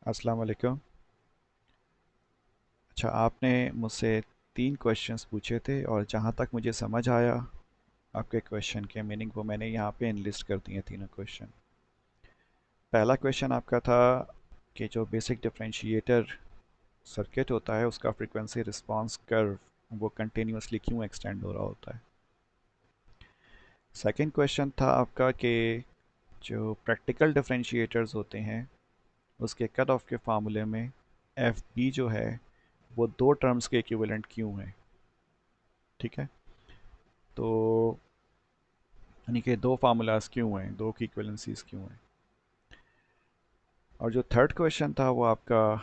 अस्सलाम वालेकुम। अच्छा, आपने मुझसे 3 क्वेश्चंस पूछे थे और जहाँ तक मुझे समझ आया आपके क्वेश्चन के मीनिंग वो मैंने यहाँ पे इनलिस्ट कर दिए हैं तीनों क्वेश्चन। पहला क्वेश्चन आपका था कि जो बेसिक डिफरेंशिएटर सर्किट होता है उसका फ्रीक्वेंसी रिस्पांस कर्व वो कंटिन्यूसली क्यों एक्सटेंड हो रहा होता है। सेकंड क्वेश्चन था आपका कि जो प्रैक्टिकल डिफरेंशिएटर्स होते हैं उसके कट ऑफ के फार्मूले में एफ बी जो है वो दो टर्म्स के इक्विवेलेंट क्यों है। ठीक है, तो यानी कि दो फार्मूलाज क्यों हैं, दो की इक्विवेलेंसीज क्यों हैं। और जो थर्ड क्वेश्चन था वो आपका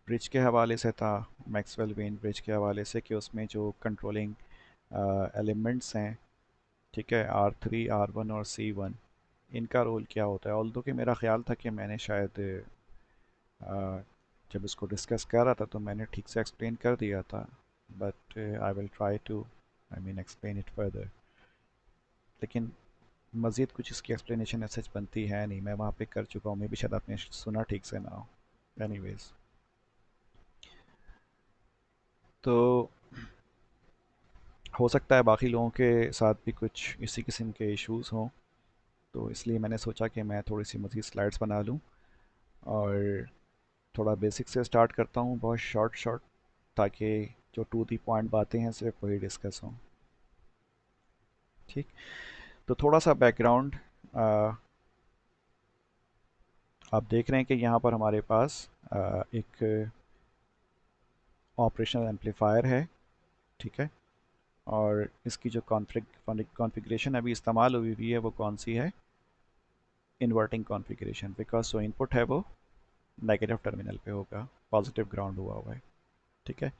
ब्रिज के हवाले से था, मैक्सवेल वेन ब्रिज के हवाले से, कि उसमें जो कंट्रोलिंग एलिमेंट्स हैं, ठीक है, R3 R1 और C1, इनका रोल क्या होता है। ऑल्दो कि मेरा ख्याल था कि मैंने शायद जब इसको डिस्कस कर रहा था तो मैंने ठीक से एक्सप्लेन कर दिया था, but I will try to explain it further. लेकिन मज़ीद कुछ इसकी एक्सप्लेनेशन सच बनती है नहीं, मैं वहाँ पे कर चुका हूँ, मे भी शायद आपने सुना ठीक से ना हो। एनीवेज, तो हो सकता है बाकी लोगों के साथ भी कुछ इसी किस्म के इश्यूज़ हों, तो इसलिए मैंने सोचा कि मैं थोड़ी सी मज़ीद स्लाइड्स बना लूँ और थोड़ा बेसिक से स्टार्ट करता हूँ, बहुत शॉर्ट शॉर्ट, ताकि जो टू दी पॉइंट बातें हैं सिर्फ वही डिस्कस हों। ठीक, तो थोड़ा सा बैकग्राउंड, आप देख रहे हैं कि यहाँ पर हमारे पास एक ऑपरेशनल एम्पलीफायर है। ठीक है, और इसकी जो कॉन्फ़िगरेशन अभी इस्तेमाल हुई हुई है वो कौन सी है, इन्वर्टिंग कॉन्फ़िगरेशन, बिकॉज जो इनपुट है वो नेगेटिव टर्मिनल पे होगा, पॉजिटिव ग्राउंड हुआ है। ठीक है,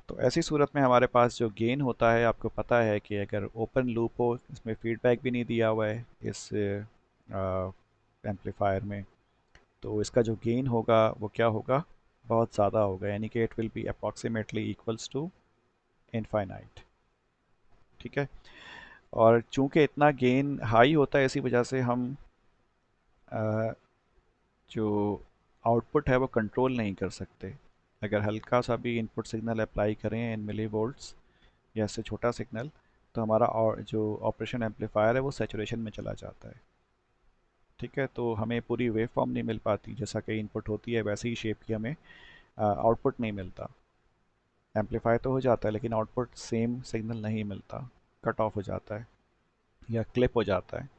तो ऐसी सूरत में हमारे पास जो गेन होता है, आपको पता है कि अगर ओपन लूप हो, इसमें फीडबैक भी नहीं दिया हुआ है इस एम्पलीफायर में, तो इसका जो गेन होगा वो क्या होगा, बहुत ज़्यादा होगा, यानी कि it will be approximately equals to infinite. ठीक है, और चूंकि इतना गेन हाई होता है, इसी वजह से हम अ, जो आउटपुट है वो कंट्रोल नहीं कर सकते। अगर हल्का सा भी इनपुट सिग्नल अप्लाई करें इन मिली वोल्ट्स या इससे छोटा सिग्नल, तो हमारा और जो ऑपरेशन एम्पलीफायर है वो सैचुरेशन में चला जाता है। ठीक है, तो हमें पूरी वेव फॉर्म नहीं मिल पाती, जैसा कि इनपुट होती है वैसे ही शेप की हमें आउटपुट नहीं मिलता। एम्पलीफाई तो हो जाता है लेकिन आउटपुट सेम सिग्नल नहीं मिलता, कट ऑफ हो जाता है या क्लिप हो जाता है।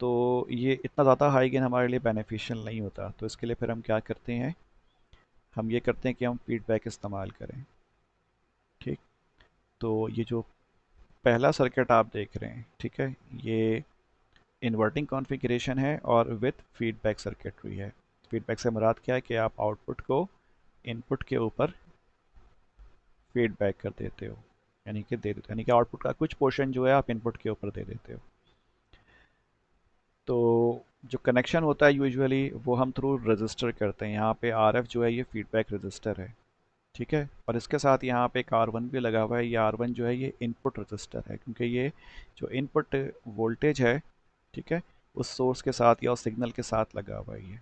तो ये इतना ज़्यादा हाई गेन हमारे लिए बेनिफिशियल नहीं होता, तो इसके लिए फिर हम क्या करते हैं, हम ये करते हैं कि हम फीडबैक इस्तेमाल करें। ठीक, तो ये जो पहला सर्किट आप देख रहे हैं, ठीक है, ये इन्वर्टिंग कॉन्फ़िगरेशन है और विथ फीडबैक सर्किटरी है। फीडबैक से मुराद क्या है कि आप आउटपुट को इनपुट के ऊपर फीडबैक कर देते हो, यानी कि दे देते हो, यानी कि आउटपुट का कुछ पोर्शन जो है आप इनपुट के ऊपर दे देते हो। तो जो कनेक्शन होता है यूजुअली वो हम थ्रू रजिस्टर करते हैं, यहाँ पे आर एफ जो है ये फीडबैक रजिस्टर है। ठीक है, और इसके साथ यहाँ पे एक R1 भी लगा हुआ है, ये R1 जो है ये इनपुट रजिस्टर है, क्योंकि ये जो इनपुट वोल्टेज है, ठीक है, उस सोर्स के साथ या उस सिग्नल के साथ लगा हुआ है ये।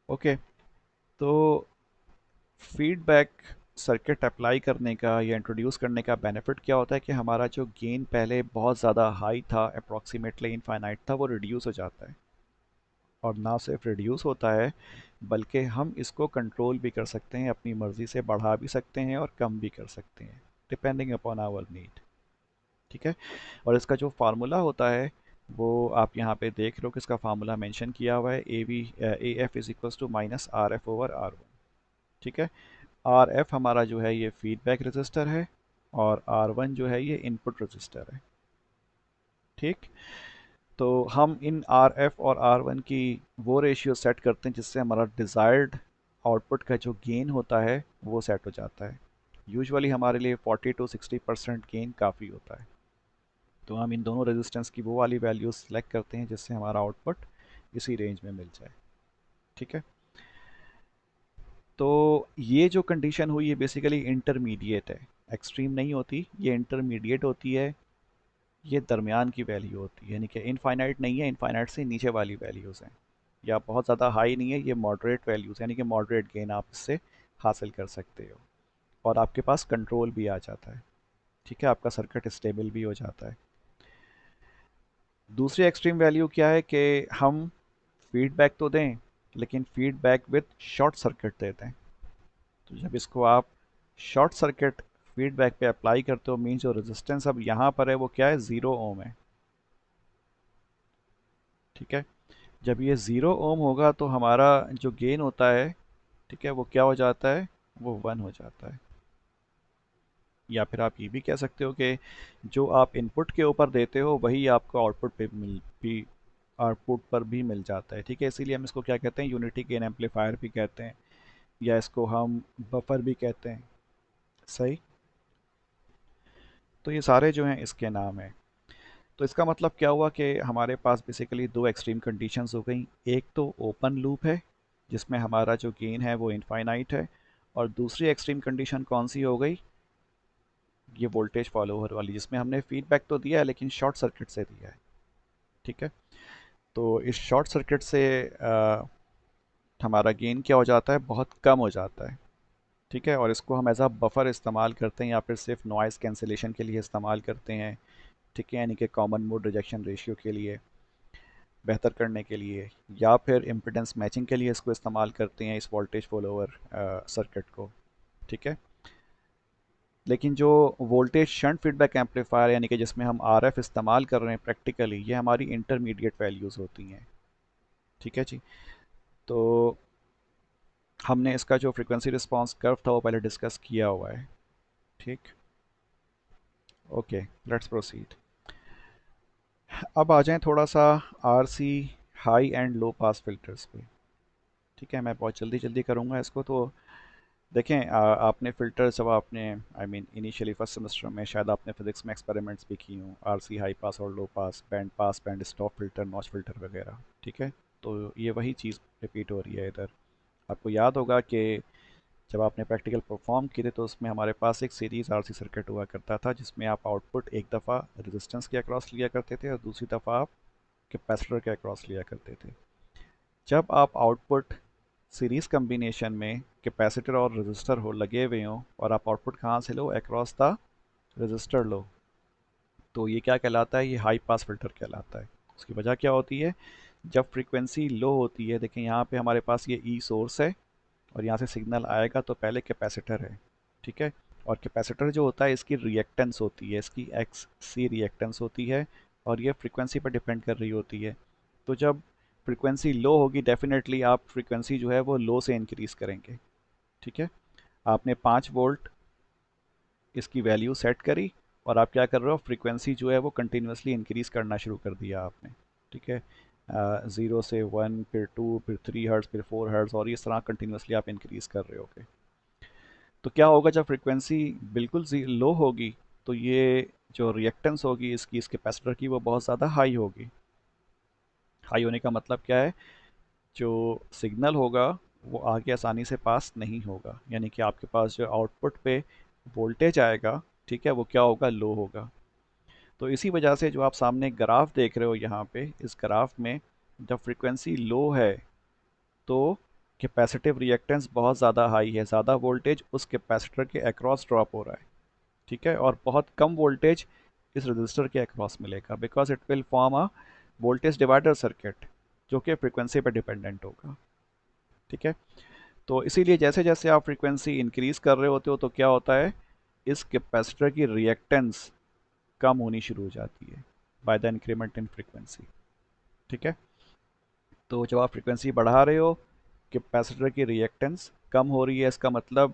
ओके, तो फीडबैक सर्किट अप्लाई करने का या इंट्रोड्यूस करने का बेनिफिट क्या होता है कि हमारा जो गेन पहले बहुत ज़्यादा हाई था, अप्रॉक्सीमेटली इनफाइनाइट था, वो रिड्यूस हो जाता है। और ना सिर्फ रिड्यूस होता है बल्कि हम इसको कंट्रोल भी कर सकते हैं, अपनी मर्ज़ी से बढ़ा भी सकते हैं और कम भी कर सकते हैं, डिपेंडिंग अपॉन आवर नीड। ठीक है, और इसका जो फार्मूला होता है वो आप यहाँ पे देख लो कि इसका फार्मूला मेंशन किया हुआ है, A F is equals to minus R F over R one. ठीक है, आर एफ हमारा जो है ये फीडबैक रजिस्टर है और आर वन जो है ये इनपुट रजिस्टर है। ठीक, तो हम इन आर एफ और आर वन की वो रेशियो सेट करते हैं जिससे हमारा डिज़ायर्ड आउटपुट का जो गेन होता है वो सेट हो जाता है। यूजुअली हमारे लिए 40 to 60% गेन काफ़ी होता है, तो हम इन दोनों रेजिस्टेंस की वो वाली वैल्यूज सेलेक्ट करते हैं जिससे हमारा आउटपुट इसी रेंज में मिल जाए। ठीक है, तो ये जो कंडीशन हुई ये बेसिकली इंटरमीडिएट है, एक्सट्रीम नहीं होती, ये इंटरमीडिएट होती है, ये दरमियान की वैल्यू होती है, यानी कि इनफाइनाइट नहीं है, इनफाइनाइट से नीचे वाली वैल्यूज़ हैं, या बहुत ज़्यादा हाई नहीं है, ये मॉडरेट वैल्यूज़ यानी कि मॉडरेट गेन आप इससे हासिल कर सकते हो, और आपके पास कंट्रोल भी आ जाता है। ठीक है, आपका सर्किट स्टेबल भी हो जाता है। दूसरी एक्सट्रीम वैल्यू क्या है कि हम फीडबैक तो दें लेकिन फीडबैक विद शॉर्ट सर्किट देते हैं। तो जब इसको आप शॉर्ट सर्किट फीडबैक पे अप्लाई करते हो, मीन्स जो रेजिस्टेंस अब यहाँ पर है वो क्या है, 0 ओम है। ठीक है, जब ये 0 ओम होगा तो हमारा जो गेन होता है, ठीक है, वो क्या हो जाता है, वो 1 हो जाता है। या फिर आप ये भी कह सकते हो कि जो आप इनपुट के ऊपर देते हो वही आपको आउटपुट पर भी मिल जाता है। ठीक है, इसीलिए हम इसको क्या कहते हैं, यूनिटी गेन एम्पलीफायर भी कहते हैं, या इसको हम बफर भी कहते हैं। सही, तो ये सारे जो हैं इसके नाम हैं। तो इसका मतलब क्या हुआ कि हमारे पास बेसिकली दो एक्सट्रीम कंडीशंस हो गई। एक तो ओपन लूप है जिसमें हमारा जो गेन है वो इनफाइनाइट है, और दूसरी एक्सट्रीम कंडीशन कौन सी हो गई, ये वोल्टेज फॉलोअर वाली, जिसमें हमने फीडबैक तो दिया है लेकिन शॉर्ट सर्किट से दिया है। ठीक है, तो इस शॉर्ट सर्किट से हमारा गेन क्या हो जाता है, बहुत कम हो जाता है। ठीक है, और इसको हम एज अ बफर इस्तेमाल करते हैं या फिर सिर्फ नॉइज़ कैंसिलेशन के लिए इस्तेमाल करते हैं। ठीक है, यानी कि कॉमन मोड रिजेक्शन रेशियो के लिए बेहतर करने के लिए, या फिर इम्पिडेंस मैचिंग के लिए इसको इस्तेमाल करते हैं, इस वोल्टेज फॉलोअर सर्किट को। ठीक है, लेकिन जो वोल्टेज शंट फीडबैक एम्पलीफायर यानी कि जिसमें हम आरएफ इस्तेमाल कर रहे हैं प्रैक्टिकली, ये हमारी इंटरमीडिएट वैल्यूज़ होती हैं। ठीक है जी, तो हमने इसका जो फ्रीक्वेंसी रिस्पांस कर्व था वो पहले डिस्कस किया हुआ है। ठीक, ओके, लेट्स प्रोसीड। अब आ जाएं थोड़ा सा RC high and low pass filters पे। ठीक है, मैं बहुत जल्दी जल्दी करूँगा इसको। तो देखें, आपने फ़िल्टर जब आपने इनिशियली फर्स्ट सेमेस्टर में शायद आपने फिज़िक्स में एक्सपेरिमेंट्स भी की हों, आरसी हाई पास और low pass, band stop filter, notch filter वगैरह। ठीक है, तो ये वही चीज़ रिपीट हो रही है इधर। आपको याद होगा कि जब आपने प्रैक्टिकल परफॉर्म किए थे तो उसमें हमारे पास एक सीरीज़ आरसी सर्किट हुआ करता था, जिसमें आप आउटपुट एक दफ़ा रेजिस्टेंस के अक्रॉस लिया करते थे और दूसरी दफ़ा आप कैपेसिटर के अक्रॉस लिया करते थे। जब आप आउटपुट सीरीज कम्बिनेशन में कैपेसिटर और रजिस्टर हो लगे हुए हों और आप आउटपुट कहाँ से लो, अक्रॉस द रजिस्टर लो, तो ये क्या कहलाता है, ये हाई पास फिल्टर कहलाता है। उसकी वजह क्या होती है, जब फ्रीक्वेंसी लो होती है, देखें यहाँ पे हमारे पास ये ई सोर्स है और यहाँ से सिग्नल आएगा तो पहले कैपेसिटर है। ठीक है, और कैपेसिटर जो होता है इसकी रिएक्टेंस होती है, इसकी एक्स सी रिएक्टेंस होती है, और ये फ्रीक्वेंसी पर डिपेंड कर रही होती है। तो जब फ्रीक्वेंसी लो होगी डेफिनेटली आप फ्रीक्वेंसी जो है वो लो से इंक्रीज़ करेंगे। ठीक है, आपने 5 वोल्ट इसकी वैल्यू सेट करी और आप क्या कर रहे हो, फ्रीक्वेंसी जो है वो कंटिन्यूसली इंक्रीज़ करना शुरू कर दिया आपने। ठीक है, 0 से 1, फिर 2, फिर 3 हर्ट्ज़, फिर 4 हर्ट्ज़, और इस तरह कंटिन्यूसली आप इंक्रीज़ कर रहे होगे। तो क्या होगा, जब फ्रीक्वेंसी बिल्कुल लो होगी तो ये जो रिएक्टेंस होगी इसकी, इस कैपेसिटर की, वो बहुत ज़्यादा हाई होगी। हाई होने का मतलब क्या है, जो सिग्नल होगा वो आगे आसानी से पास नहीं होगा, यानी कि आपके पास जो आउटपुट पे वोल्टेज आएगा, ठीक है, वो क्या होगा, लो होगा। तो इसी वजह से जो आप सामने ग्राफ देख रहे हो यहाँ पे, इस ग्राफ में जब फ्रीक्वेंसी लो है तो कैपेसिटिव रिएक्टेंस बहुत ज़्यादा हाई है, ज़्यादा वोल्टेज उस कैपेसिटर के अक्रॉस ड्रॉप हो रहा है। ठीक है, और बहुत कम वोल्टेज इस रजिस्टर के अक्रॉस मिलेगा, because it will form a voltage divider circuit जो कि फ्रीक्वेंसी पर डिपेंडेंट होगा। ठीक है, तो इसीलिए जैसे जैसे आप फ्रीक्वेंसी इंक्रीज कर रहे होते हो तो क्या होता है, इस कैपेसिटर की रिएक्टेंस कम होनी शुरू हो जाती है by the increment in frequency. ठीक है, तो जब आप फ्रीक्वेंसी बढ़ा रहे हो कैपेसिटर की रिएक्टेंस कम हो रही है, इसका मतलब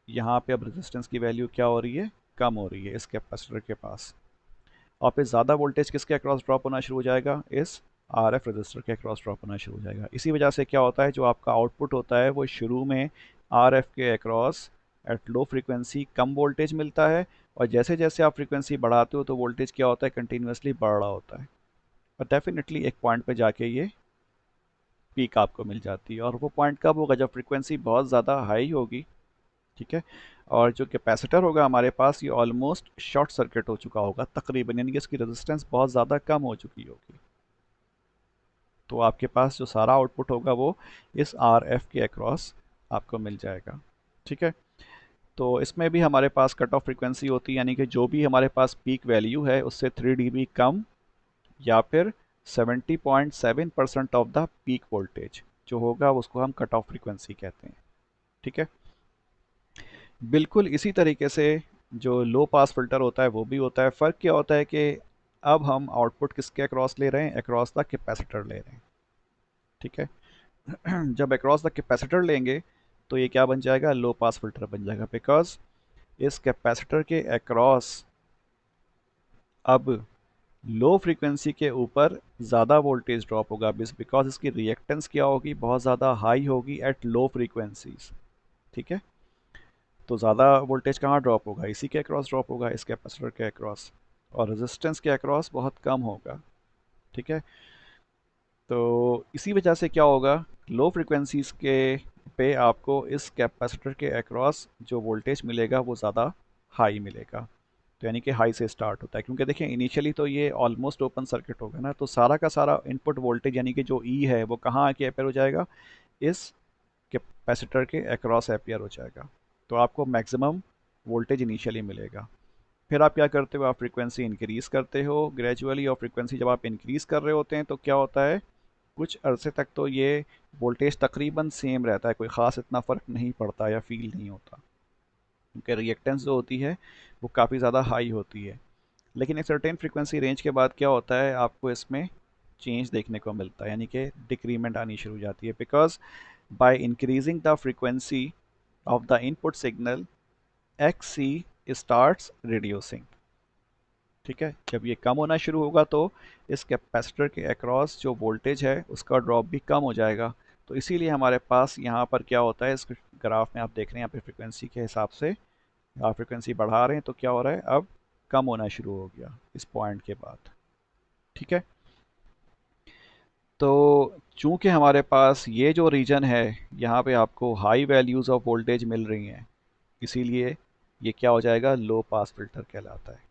यहाँ पे अब रेजिस्टेंस की वैल्यू क्या हो रही है, कम हो रही है इस कैपेसिटर के पास। और फिर ज़्यादा वोल्टेज किसके अक्रॉस ड्रॉप होना शुरू हो जाएगा, इस आर एफ रजिस्टर के अक्रॉस ड्रॉप होना शुरू हो जाएगा। इसी वजह से क्या होता है, जो आपका आउटपुट होता है वो शुरू में आर एफ के across at low frequency come voltage मिलता है, और जैसे जैसे आप फ्रीक्वेंसी बढ़ाते हो तो वोल्टेज क्या होता है, कंटिन्यूसली बढ़ रहा होता है, और डेफिनेटली एक पॉइंट पे जाके ये पीक आपको मिल जाती है। और वो पॉइंट कब होगा, जब फ्रीक्वेंसी बहुत ज़्यादा हाई होगी। ठीक है, और जो कैपेसिटर होगा हमारे पास, ये ऑलमोस्ट शॉर्ट सर्किट हो चुका होगा तकरीबन, यानी कि इसकी रेजिस्टेंस बहुत ज़्यादा कम हो चुकी होगी। तो आपके पास जो सारा आउटपुट होगा वो इस आर एफ के अक्रॉस आपको मिल जाएगा। ठीक है, तो इसमें भी हमारे पास कट ऑफ फ्रीक्वेंसी होती है, यानी कि जो भी हमारे पास पीक वैल्यू है उससे 3 dB कम या फिर 70.7% ऑफ द पीक वोल्टेज जो होगा उसको हम कट ऑफ फ्रीक्वेंसी कहते हैं। ठीक है, बिल्कुल इसी तरीके से जो लो पास फिल्टर होता है वो भी होता है। फ़र्क क्या होता है कि अब हम आउटपुट किसके अक्रॉस ले रहे हैं, अक्रॉस द कैपेसिटर ले रहे हैं। ठीक है, जब अक्रॉस द कैपेसिटर लेंगे तो ये क्या बन जाएगा, लो पास फिल्टर बन जाएगा, बिकॉज इस कैपेसिटर के अक्रॉस अब लो फ्रीक्वेंसी के ऊपर ज़्यादा वोल्टेज ड्रॉप होगा, बिकॉज इसकी रिएक्टेंस क्या होगी, बहुत ज़्यादा हाई होगी एट लो फ्रीक्वेंसीज। ठीक है, तो ज़्यादा वोल्टेज कहाँ ड्रॉप होगा, इसी के अक्रॉस ड्रॉप होगा, इस कैपेसिटर के अक्रॉस, और रेजिस्टेंस के अक्रॉस बहुत कम होगा। ठीक है, तो इसी वजह से क्या होगा, लो फ्रीक्वेंसीज के पे आपको इस कैपेसिटर के अक्रॉस जो वोल्टेज मिलेगा वो ज़्यादा हाई मिलेगा। तो यानी कि हाई से स्टार्ट होता है, क्योंकि देखिए इनिशियली तो ये ऑलमोस्ट ओपन सर्किट होगा ना, तो सारा का सारा इनपुट वोल्टेज यानी कि जो ई है वो कहाँ आके अपेयर हो जाएगा, इस कैपेसिटर के अक्रॉस अपेयर हो जाएगा। तो आपको मैक्सिमम वोल्टेज इनिशियली मिलेगा। फिर आप क्या करते हो, आप फ्रीक्वेंसी इंक्रीज़ करते हो ग्रेजुअली, और फ्रीक्वेंसी जब आप इंक्रीज़ कर रहे होते हैं तो क्या होता है, कुछ अरसे तक तो ये वोल्टेज तकरीबन सेम रहता है, कोई ख़ास इतना फ़र्क नहीं पड़ता या फील नहीं होता, क्योंकि रिएक्टेंस जो होती है वो काफ़ी ज़्यादा हाई होती है। लेकिन एक सर्टेन फ्रीक्वेंसी रेंज के बाद क्या होता है, आपको इसमें चेंज देखने को मिलता है, यानी कि डिक्रीमेंट आनी शुरू हो जाती है, because by increasing the frequency of the input signal X C starts reducing. ठीक है, जब ये कम होना शुरू होगा तो इस कैपेसिटर के अक्रॉस जो वोल्टेज है उसका ड्रॉप भी कम हो जाएगा। तो इसीलिए हमारे पास यहाँ पर क्या होता है, इस ग्राफ में आप देख रहे हैं यहाँ पे फ्रीक्वेंसी के हिसाब से आप फ्रीक्वेंसी बढ़ा रहे हैं तो क्या हो रहा है, अब कम होना शुरू हो गया इस पॉइंट के बाद। ठीक है, तो चूंकि हमारे पास ये जो रीजन है यहाँ पे आपको हाई वैल्यूज़ ऑफ वोल्टेज मिल रही हैं, इसीलिए ये क्या हो जाएगा, लो पास फिल्टर कहलाता है।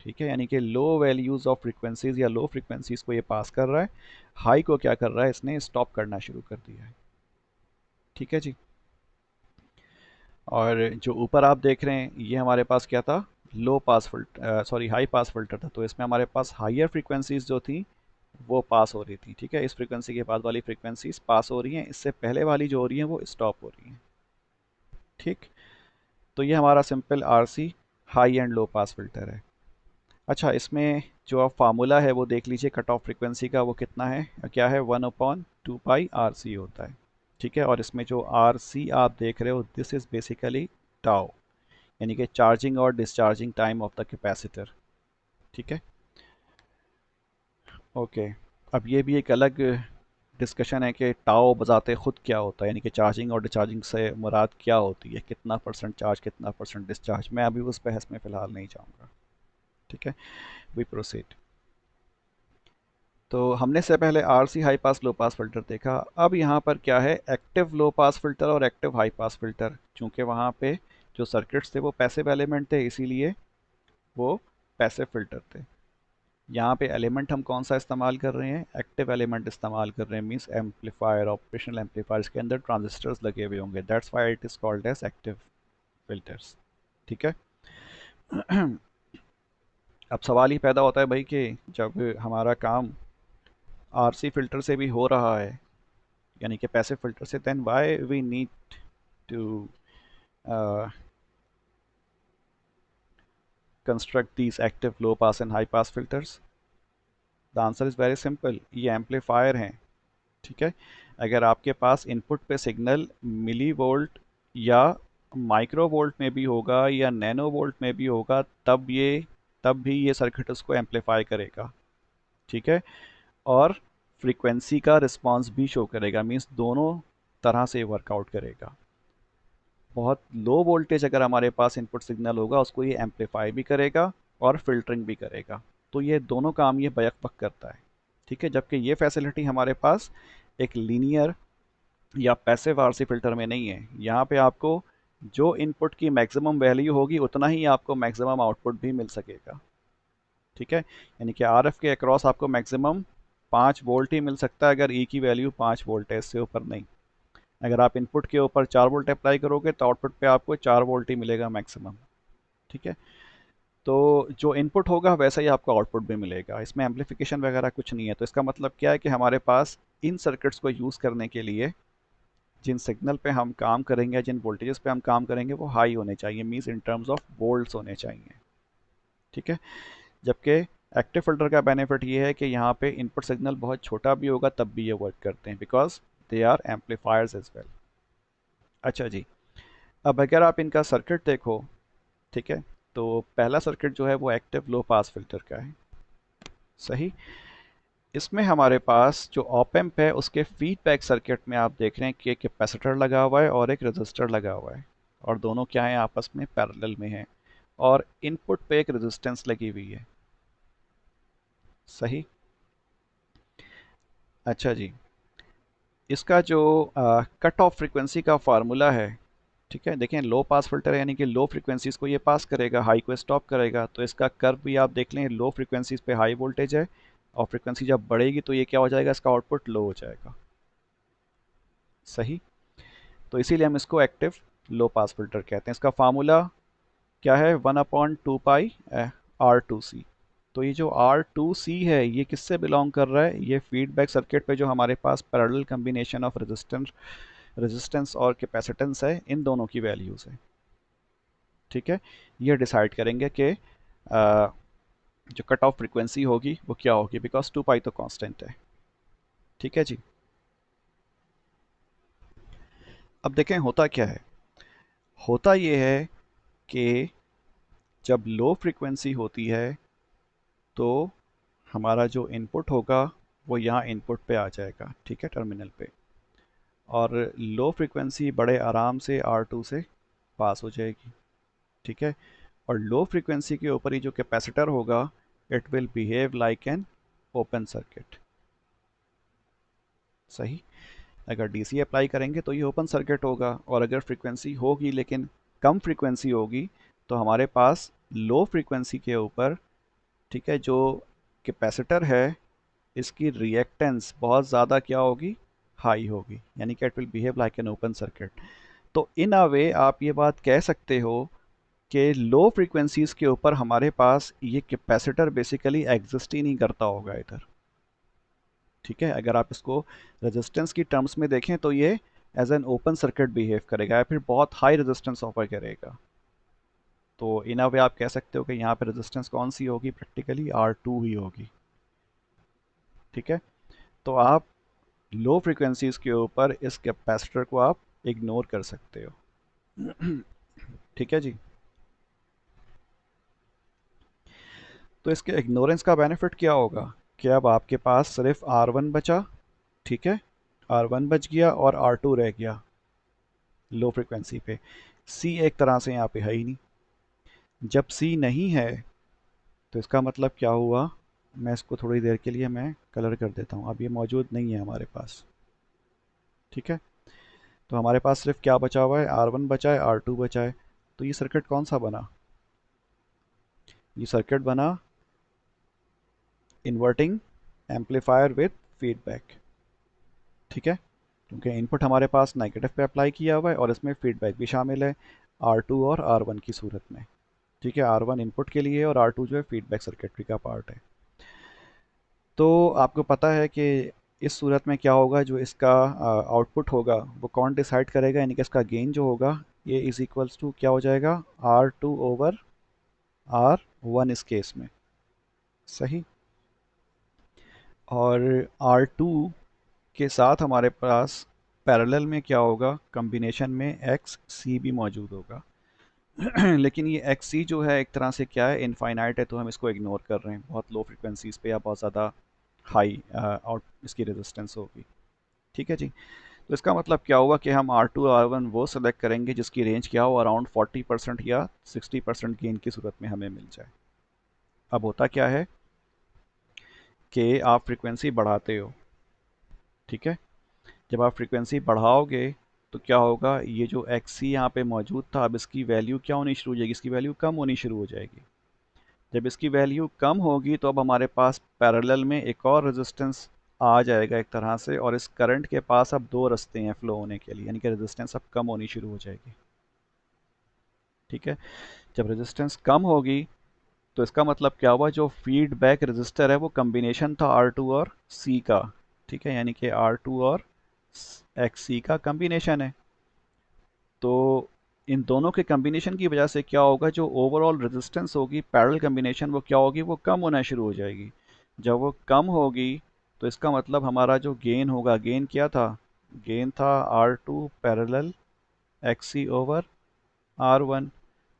ठीक है, यानी कि लो वैल्यूज़ ऑफ फ्रीक्वेंसीज या लो फ्रीक्वेंसीज को ये पास कर रहा है, हाई को क्या कर रहा है, इसने स्टॉप करना शुरू कर दिया है। ठीक है जी, और जो ऊपर आप देख रहे हैं ये हमारे पास क्या था, low pass filter, sorry high pass filter था, तो इसमें हमारे पास हाइयर फ्रीक्वेंसीज जो थी वो पास हो रही थी। ठीक है, इस फ्रीक्वेंसी के बाद वाली फ्रीक्वेंसीज पास हो रही हैं, इससे पहले वाली जो हो रही हैं वो स्टॉप हो रही हैं। ठीक, तो ये हमारा simple RC high and low pass filter है। अच्छा, इसमें जो आप फार्मूला है वो देख लीजिए, कट ऑफ फ्रीक्वेंसी का वो कितना है, क्या है, 1/2 पाई RC होता है। ठीक है, और इसमें जो RC आप देख रहे हो दिस इज़ बेसिकली टाउ, यानी कि चार्जिंग और discharging time of the capacitor. ठीक है, ओके, अब ये भी एक अलग डिस्कशन है कि टाओ बजाते खुद क्या होता है, यानी कि चार्जिंग और डिस्चार्जिंग से मुराद क्या होती है, कितना परसेंट चार्ज कितना परसेंट डिस्चार्ज, मैं अभी उस बहस में फ़िलहाल नहीं जाऊँगा। ठीक है, वी प्रोसीड। तो हमने से पहले आरसी हाई पास लो पास फिल्टर देखा, अब यहाँ पर क्या है, एक्टिव लो पास फिल्टर और एक्टिव हाई पास फिल्टर। चूँकि वहाँ पे जो सर्किट्स थे वो पैसिव एलिमेंट थे, इसीलिए वो पैसिव फिल्टर थे। यहाँ पे एलिमेंट हम कौन सा इस्तेमाल कर रहे हैं, एक्टिव एलिमेंट इस्तेमाल कर रहे हैं, मीन्स एम्पलीफायर, ऑपरेशनल एम्पलीफायर के अंदर ट्रांजिस्टर्स लगे हुए होंगे, that's why it is called as active filters. ठीक है, अब सवाल ही पैदा होता है भाई कि जब हमारा काम आरसी फिल्टर से भी हो रहा है, यानी कि पैसिव फिल्टर से, then why we need to construct these active low pass and high pass filters? The answer is very simple, ये एम्पलीफायर हैं। ठीक है, अगर आपके पास इनपुट पे सिग्नल मिली वोल्ट या माइक्रो वोल्ट में भी होगा या नैनो वोल्ट में भी होगा, तब भी ये सर्किट उसको एम्पलीफाई करेगा। ठीक है, और फ्रीक्वेंसी का रिस्पांस भी शो करेगा, मीन्स दोनों तरह से वर्कआउट करेगा। बहुत लो वोल्टेज अगर हमारे पास इनपुट सिग्नल होगा उसको ये एम्पलीफाई भी करेगा और फिल्टरिंग भी करेगा, तो ये दोनों काम ये बैक वक्त करता है। ठीक है, जबकि ये फैसिलिटी हमारे पास एक लीनियर या पैसिव आरसी फिल्टर में नहीं है। यहाँ पे आपको जो इनपुट की मैक्सिमम वैल्यू होगी उतना ही आपको मैक्सिमम आउटपुट भी मिल सकेगा। ठीक है, यानी कि आरएफ के अक्रॉस आपको मैक्सिमम 5 वोल्ट ही मिल सकता है अगर ई की वैल्यू 5 वोल्ट है, इससे ऊपर नहीं। अगर आप इनपुट के ऊपर 4 वोल्ट अप्लाई करोगे तो आउटपुट पे आपको 4 वोल्ट ही मिलेगा मैक्सिमम। ठीक है, तो जो इनपुट होगा वैसा ही आपको आउटपुट भी मिलेगा, इसमें एम्पलीफिकेशन वगैरह कुछ नहीं है। तो इसका मतलब क्या है कि हमारे पास इन सर्किट्स को यूज़ करने के लिए जिन सिग्नल पे हम काम करेंगे, जिन वोल्टेजेस पे हम काम करेंगे वो हाई होने चाहिए, means in terms of volts होने चाहिए। ठीक है, जबकि एक्टिव फिल्टर का बेनिफिट ये है कि यहाँ पे इनपुट सिग्नल बहुत छोटा भी होगा तब भी ये वर्क करते हैं, because they are amplifiers as well. अच्छा जी, अब अगर आप इनका सर्किट देखो, ठीक है, तो पहला सर्किट जो है वो एक्टिव लो पास फिल्टर का है। सही, इसमें हमारे पास जो ऑप एम्प है उसके फीडबैक सर्किट में आप देख रहे हैं कि एक कैपेसिटर लगा हुआ है और एक रजिस्टर लगा हुआ है, और दोनों क्या है, आपस में पैरेलल में है, और इनपुट पे एक रेजिस्टेंस लगी हुई है। सही, अच्छा जी, इसका जो कट ऑफ फ्रीक्वेंसी का फार्मूला है, ठीक है, देखें लो पास फिल्टर है यानी कि लो फ्रीक्वेंसीज को ये पास करेगा, हाई को स्टॉप करेगा। तो इसका कर्व भी आप देख लें, लो फ्रीक्वेंसीज पे हाई वोल्टेज है, और फ्रीक्वेंसी जब बढ़ेगी तो ये क्या हो जाएगा, इसका आउटपुट लो हो जाएगा। सही, तो इसीलिए हम इसको एक्टिव लो पास फिल्टर कहते हैं। इसका फार्मूला क्या है, 1/2 पाई R2C। तो ये जो R2C है ये किससे बिलोंग कर रहा है, ये फीडबैक सर्किट पे जो हमारे पास पैरेलल कम्बिनेशन ऑफ रेजिस्टेंस और कैपेसिटेंस है, इन दोनों की वैल्यूज़ है। ठीक है, ये डिसाइड करेंगे कि जो कट ऑफ फ्रीक्वेंसी होगी वो क्या होगी, बिकॉज 2 पाई तो कांस्टेंट है। ठीक है जी, अब देखें होता क्या है। होता ये है कि जब लो फ्रीक्वेंसी होती है तो हमारा जो इनपुट होगा वो यहाँ इनपुट पे आ जाएगा, ठीक है, टर्मिनल पे, और लो फ्रीक्वेंसी बड़े आराम से R2 से पास हो जाएगी। ठीक है, और लो फ्रीक्वेंसी के ऊपर ही जो कैपेसिटर होगा it will behave like an open circuit. सही, अगर डीसी अप्लाई करेंगे तो ये ओपन सर्किट होगा, और अगर फ्रीक्वेंसी होगी लेकिन कम फ्रीक्वेंसी होगी तो हमारे पास लो फ्रीक्वेंसी के ऊपर, ठीक है, जो कैपेसिटर है इसकी रिएक्टेंस बहुत ज़्यादा क्या होगी, हाई होगी, यानी कि it will behave like an open circuit. तो इन अ वे आप ये बात कह सकते हो कि लो फ्रीक्वेंसीज के ऊपर हमारे पास ये कैपेसिटर बेसिकली एग्जिस्ट ही नहीं करता होगा इधर। ठीक है, अगर आप इसको रेजिस्टेंस की टर्म्स में देखें तो ये as an open circuit behave करेगा या फिर बहुत हाई रेजिस्टेंस ऑफर करेगा। तो इन अ वे आप कह सकते हो कि यहाँ पे रेजिस्टेंस कौन सी होगी, प्रैक्टिकली R2 ही होगी। ठीक है, तो आप लो फ्रीक्वेंसीज के ऊपर इस कैपेसिटर को आप इग्नोर कर सकते हो। ठीक है जी, तो इसके इग्नोरेंस का बेनिफिट क्या होगा कि अब आपके पास सिर्फ R1 बचा। ठीक है, R1 बच गया और R2 रह गया लो फ्रीक्वेंसी पे। C एक तरह से यहाँ पे है ही नहीं। जब C नहीं है तो इसका मतलब क्या हुआ, मैं इसको थोड़ी देर के लिए मैं कलर कर देता हूँ, अब ये मौजूद नहीं है हमारे पास। ठीक है, तो हमारे पास सिर्फ क्या बचा हुआ है, R1 बचा है, R2 बचा है। तो ये सर्किट कौन सा बना, ये सर्किट बना इन्वर्टिंग एम्पलीफायर विद फीडबैक। ठीक है, क्योंकि इनपुट हमारे पास नेगेटिव पे अप्लाई किया हुआ है और इसमें फीडबैक भी शामिल है R2 और R1 की सूरत में। ठीक है, R1 इनपुट के लिए और R2 जो है फीडबैक सर्किटरी का पार्ट है। तो आपको पता है कि इस सूरत में क्या होगा, जो इसका आउटपुट होगा वो कौन डिसाइड करेगा, यानी कि इसका गेन जो होगा ये इज इक्वल्स टू क्या हो जाएगा, R2/R1 इस केस में। सही, और R2 के साथ हमारे पास पैरेलल में क्या होगा, कॉम्बिनेशन में XC भी मौजूद होगा। लेकिन ये XC जो है एक तरह से क्या है, इनफाइनाइट है, तो हम इसको इग्नोर कर रहे हैं, बहुत लो फ्रिक्वेंसीज पे या बहुत ज़्यादा हाई आउट इसकी रेजिस्टेंस होगी। ठीक है जी, तो इसका मतलब क्या हुआ कि हम R2 R1 वो सेलेक्ट करेंगे जिसकी रेंज क्या हो, अराउंड 40% या 60% गेन की सूरत में हमें मिल जाए। अब होता क्या है कि आप फ्रीक्वेंसी बढ़ाते हो। ठीक है, जब आप फ्रीक्वेंसी बढ़ाओगे तो क्या होगा, ये जो XC यहाँ पे मौजूद था अब इसकी वैल्यू क्या होनी शुरू हो जाएगी, इसकी वैल्यू कम होनी शुरू हो जाएगी। जब इसकी वैल्यू कम होगी तो अब हमारे पास पैरेलल में एक और रेजिस्टेंस आ जाएगा एक तरह से, और इस करंट के पास अब दो रास्ते हैं फ्लो होने के लिए, यानी कि रेजिस्टेंस अब कम होनी शुरू हो जाएगी। ठीक है, जब रेजिस्टेंस कम होगी तो इसका मतलब क्या हुआ, जो फीडबैक रेजिस्टर है वो कम्बिनेशन था आर टू और सी का। ठीक है, यानी कि आर टू और एक्स सी का कम्बिनेशन है। तो इन दोनों के कम्बिनेशन की वजह से क्या होगा, जो ओवरऑल रेजिस्टेंस होगी पैरेलल कम्बिनेशन, वो क्या होगी, वो कम होना शुरू हो जाएगी। जब वो कम होगी तो इसका मतलब हमारा जो गेन होगा, गेन क्या था, गेन था R two parallel X C over R one.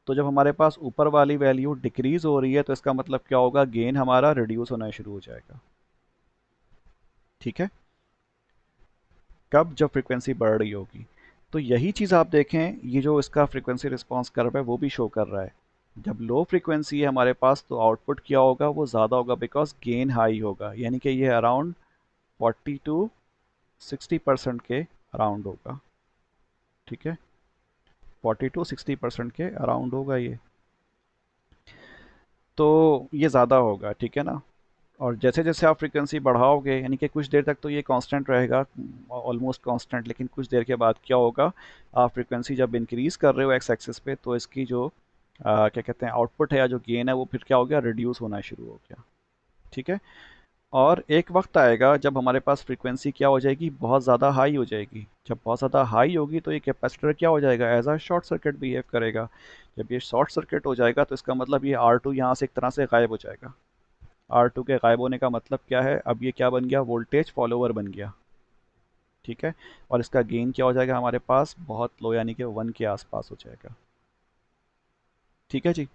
तो जब हमारे पास ऊपर वाली वैल्यू डिक्रीज हो रही है तो इसका मतलब क्या होगा, गेन हमारा रिड्यूस होना शुरू हो जाएगा। ठीक है, कब, जब फ्रीक्वेंसी बढ़ रही होगी। तो यही चीज़ आप देखें, ये जो इसका फ्रीक्वेंसी रिस्पांस कर्व है वो भी शो कर रहा है। जब लो फ्रीक्वेंसी है हमारे पास तो आउटपुट क्या होगा, वो ज़्यादा होगा बिकॉज गेन हाई होगा, यानी कि ये अराउंड 40 to 60% के अराउंड होगा। ठीक है, 40 to 60% के अराउंड होगा ये, तो ये ज़्यादा होगा। ठीक है ना। और जैसे जैसे आप फ्रीक्वेंसी बढ़ाओगे, यानी कि कुछ देर तक तो ये कांस्टेंट रहेगा, ऑलमोस्ट कांस्टेंट, लेकिन कुछ देर के बाद क्या होगा, आप फ्रीक्वेंसी जब इंक्रीज कर रहे हो एक्स एक्सिस पे तो इसकी जो क्या कहते हैं आउटपुट है या जो गेन है वो फिर क्या हो गया, रिड्यूस होना शुरू हो गया। ठीक है, और एक वक्त आएगा जब हमारे पास फ्रीक्वेंसी क्या हो जाएगी, बहुत ज़्यादा हाई हो जाएगी। जब बहुत ज़्यादा हाई होगी तो ये कैपेसिटर क्या हो जाएगा, as a short circuit behave करेगा। जब ये शॉर्ट सर्किट हो जाएगा तो इसका मतलब ये आर टू यहाँ से एक तरह से गायब हो जाएगा। आर टू के गायब होने का मतलब क्या है, अब ये क्या बन गया, वोल्टेज फॉलोवर बन गया। ठीक है, और इसका गेन क्या हो जाएगा हमारे पास, बहुत लो, यानी कि 1 के आसपास हो जाएगा। ठीक है जी।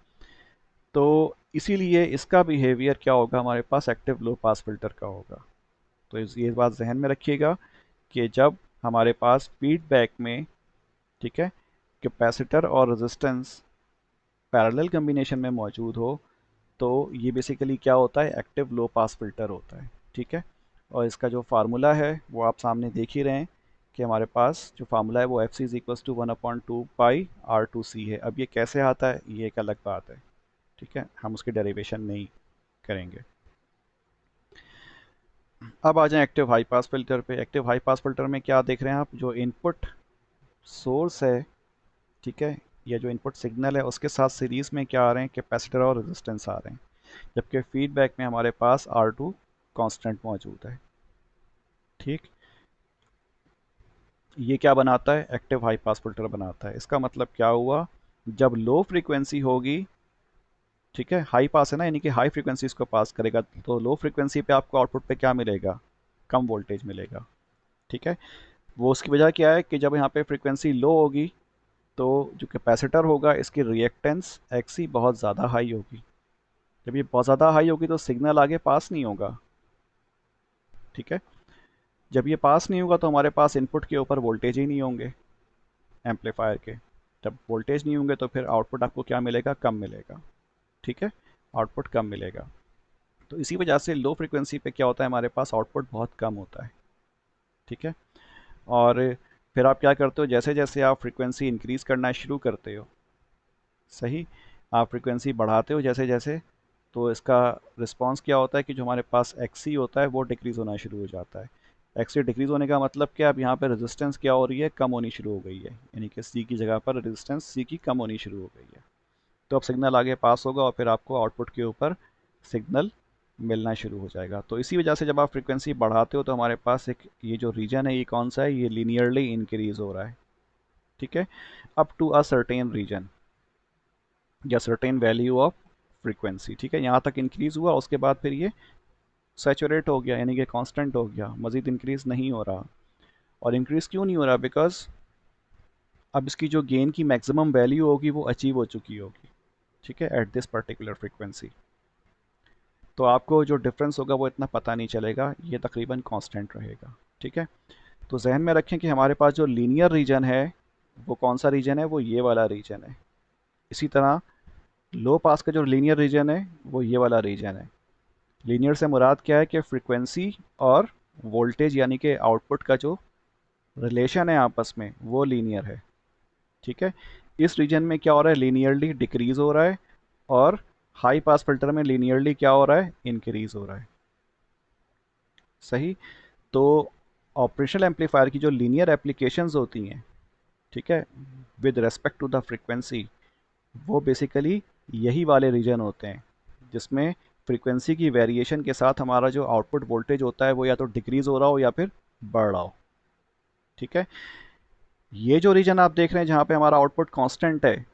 तो इसीलिए इसका बिहेवियर क्या होगा हमारे पास, एक्टिव लो पास फिल्टर का होगा। तो ये बात जहन में रखिएगा कि जब हमारे पास फीडबैक में, ठीक है, कैपेसिटर और रेजिस्टेंस पैरेलल कम्बिनेशन में मौजूद हो तो ये बेसिकली क्या होता है, एक्टिव लो पास फिल्टर होता है। ठीक है, और इसका जो फार्मूला है वो आप सामने देख ही रहे हैं कि हमारे पास जो फार्मूला है वो f c is equals to 1/2 pi R two C है। अब ये कैसे आता है ये एक अलग बात है। ठीक है, हम उसकी डेरिवेशन नहीं करेंगे। अब आ जाएं एक्टिव हाई पास फिल्टर पे। एक्टिव हाई पास फिल्टर में क्या देख रहे हैं आप, जो इनपुट सोर्स है, ठीक है, या जो इनपुट सिग्नल है उसके साथ सीरीज में क्या आ रहे हैं, कैपेसिटर और रेजिस्टेंस आ रहे हैं, जबकि फीडबैक में हमारे पास आर टू कॉन्स्टेंट मौजूद है। ठीक, ये क्या बनाता है, एक्टिव हाई पास फिल्टर बनाता है। इसका मतलब क्या हुआ, जब लो फ्रीक्वेंसी होगी, ठीक है, हाई पास है ना, यानी कि हाई फ्रीक्वेंसी इसको पास करेगा, तो लो फ्रीक्वेंसी पे आपको आउटपुट पे क्या मिलेगा, कम वोल्टेज मिलेगा। ठीक है, वो उसकी वजह क्या है कि जब यहाँ पे फ्रीक्वेंसी लो होगी तो जो कैपेसिटर होगा इसकी रिएक्टेंस एक्सी बहुत ज़्यादा हाई होगी। जब ये बहुत ज़्यादा हाई होगी तो सिग्नल आगे पास नहीं होगा। ठीक है, जब ये पास नहीं होगा तो हमारे पास इनपुट के ऊपर वोल्टेज ही नहीं होंगे एम्पलीफायर के। जब वोल्टेज नहीं होंगे तो फिर आउटपुट आपको क्या मिलेगा, कम मिलेगा। ठीक है, आउटपुट कम मिलेगा। तो इसी वजह से लो फ्रिक्वेंसी पे क्या होता है, हमारे पास आउटपुट बहुत कम होता है। ठीक है, और फिर आप क्या करते हो, जैसे जैसे आप फ्रिक्वेंसी इंक्रीज़ करना शुरू करते हो, सही, आप फ्रिक्वेंसी बढ़ाते हो जैसे जैसे, तो इसका रिस्पांस क्या होता है कि जो हमारे पास एक्सी होता है वो डिक्रीज़ होना शुरू हो जाता है। एक्सी डिक्रीज़ होने का मतलब क्या, अब यहाँ पे रेजिस्टेंस क्या हो रही है, कम होनी शुरू हो गई है, यानी कि सी की जगह पर रेजिस्टेंस सी की कम होनी शुरू हो गई है। तो अब सिग्नल आगे पास होगा और फिर आपको आउटपुट के ऊपर सिग्नल मिलना शुरू हो जाएगा। तो इसी वजह से जब आप फ्रिक्वेंसी बढ़ाते हो तो हमारे पास एक ये जो रीजन है ये कौन सा है, ये लीनियरली इंक्रीज हो रहा है। ठीक है, up to a certain region या सर्टेन वैल्यू ऑफ फ्रीक्वेंसी। ठीक है, यहाँ तक इंक्रीज हुआ, उसके बाद फिर ये सैचुरेट हो गया, यानी कि कांस्टेंट हो गया, मज़ीद इंक्रीज नहीं हो रहा। और इंक्रीज क्यों नहीं हो रहा, बिकॉज अब इसकी जो गेन की मैक्सिमम वैल्यू होगी वो अचीव हो चुकी होगी। ठीक है, एट दिस पर्टिकुलर फ्रीक्वेंसी। तो आपको जो डिफरेंस होगा वो इतना पता नहीं चलेगा, ये तकरीबन कांस्टेंट रहेगा। ठीक है, तो जहन में रखें कि हमारे पास जो लीनियर रीजन है वो कौन सा रीजन है, वो ये वाला रीजन है। इसी तरह लो पास का जो लीनियर रीजन है वो ये वाला रीजन है। लीनियर से मुराद क्या है कि फ्रीक्वेंसी और वोल्टेज यानी कि आउटपुट का जो रिलेशन है आपस में वो लीनियर है। ठीक है, इस रीजन में क्या हो रहा है, लीनियरली डिक्रीज हो रहा है, और हाई पास फिल्टर में लीनियरली क्या हो रहा है, इंक्रीज हो रहा है। सही। तो ऑपरेशनल एम्पलीफायर की जो लीनियर एप्लीकेशंस होती हैं, ठीक है, with respect to the frequency, वो बेसिकली यही वाले रीजन होते हैं जिसमें फ्रीक्वेंसी की वेरिएशन के साथ हमारा जो आउटपुट वोल्टेज होता है वो या तो डिक्रीज हो रहा हो या फिर बढ़ रहा हो। ठीक है। ये जो रीजन आप देख रहे हैं जहाँ पे हमारा आउटपुट कांस्टेंट है,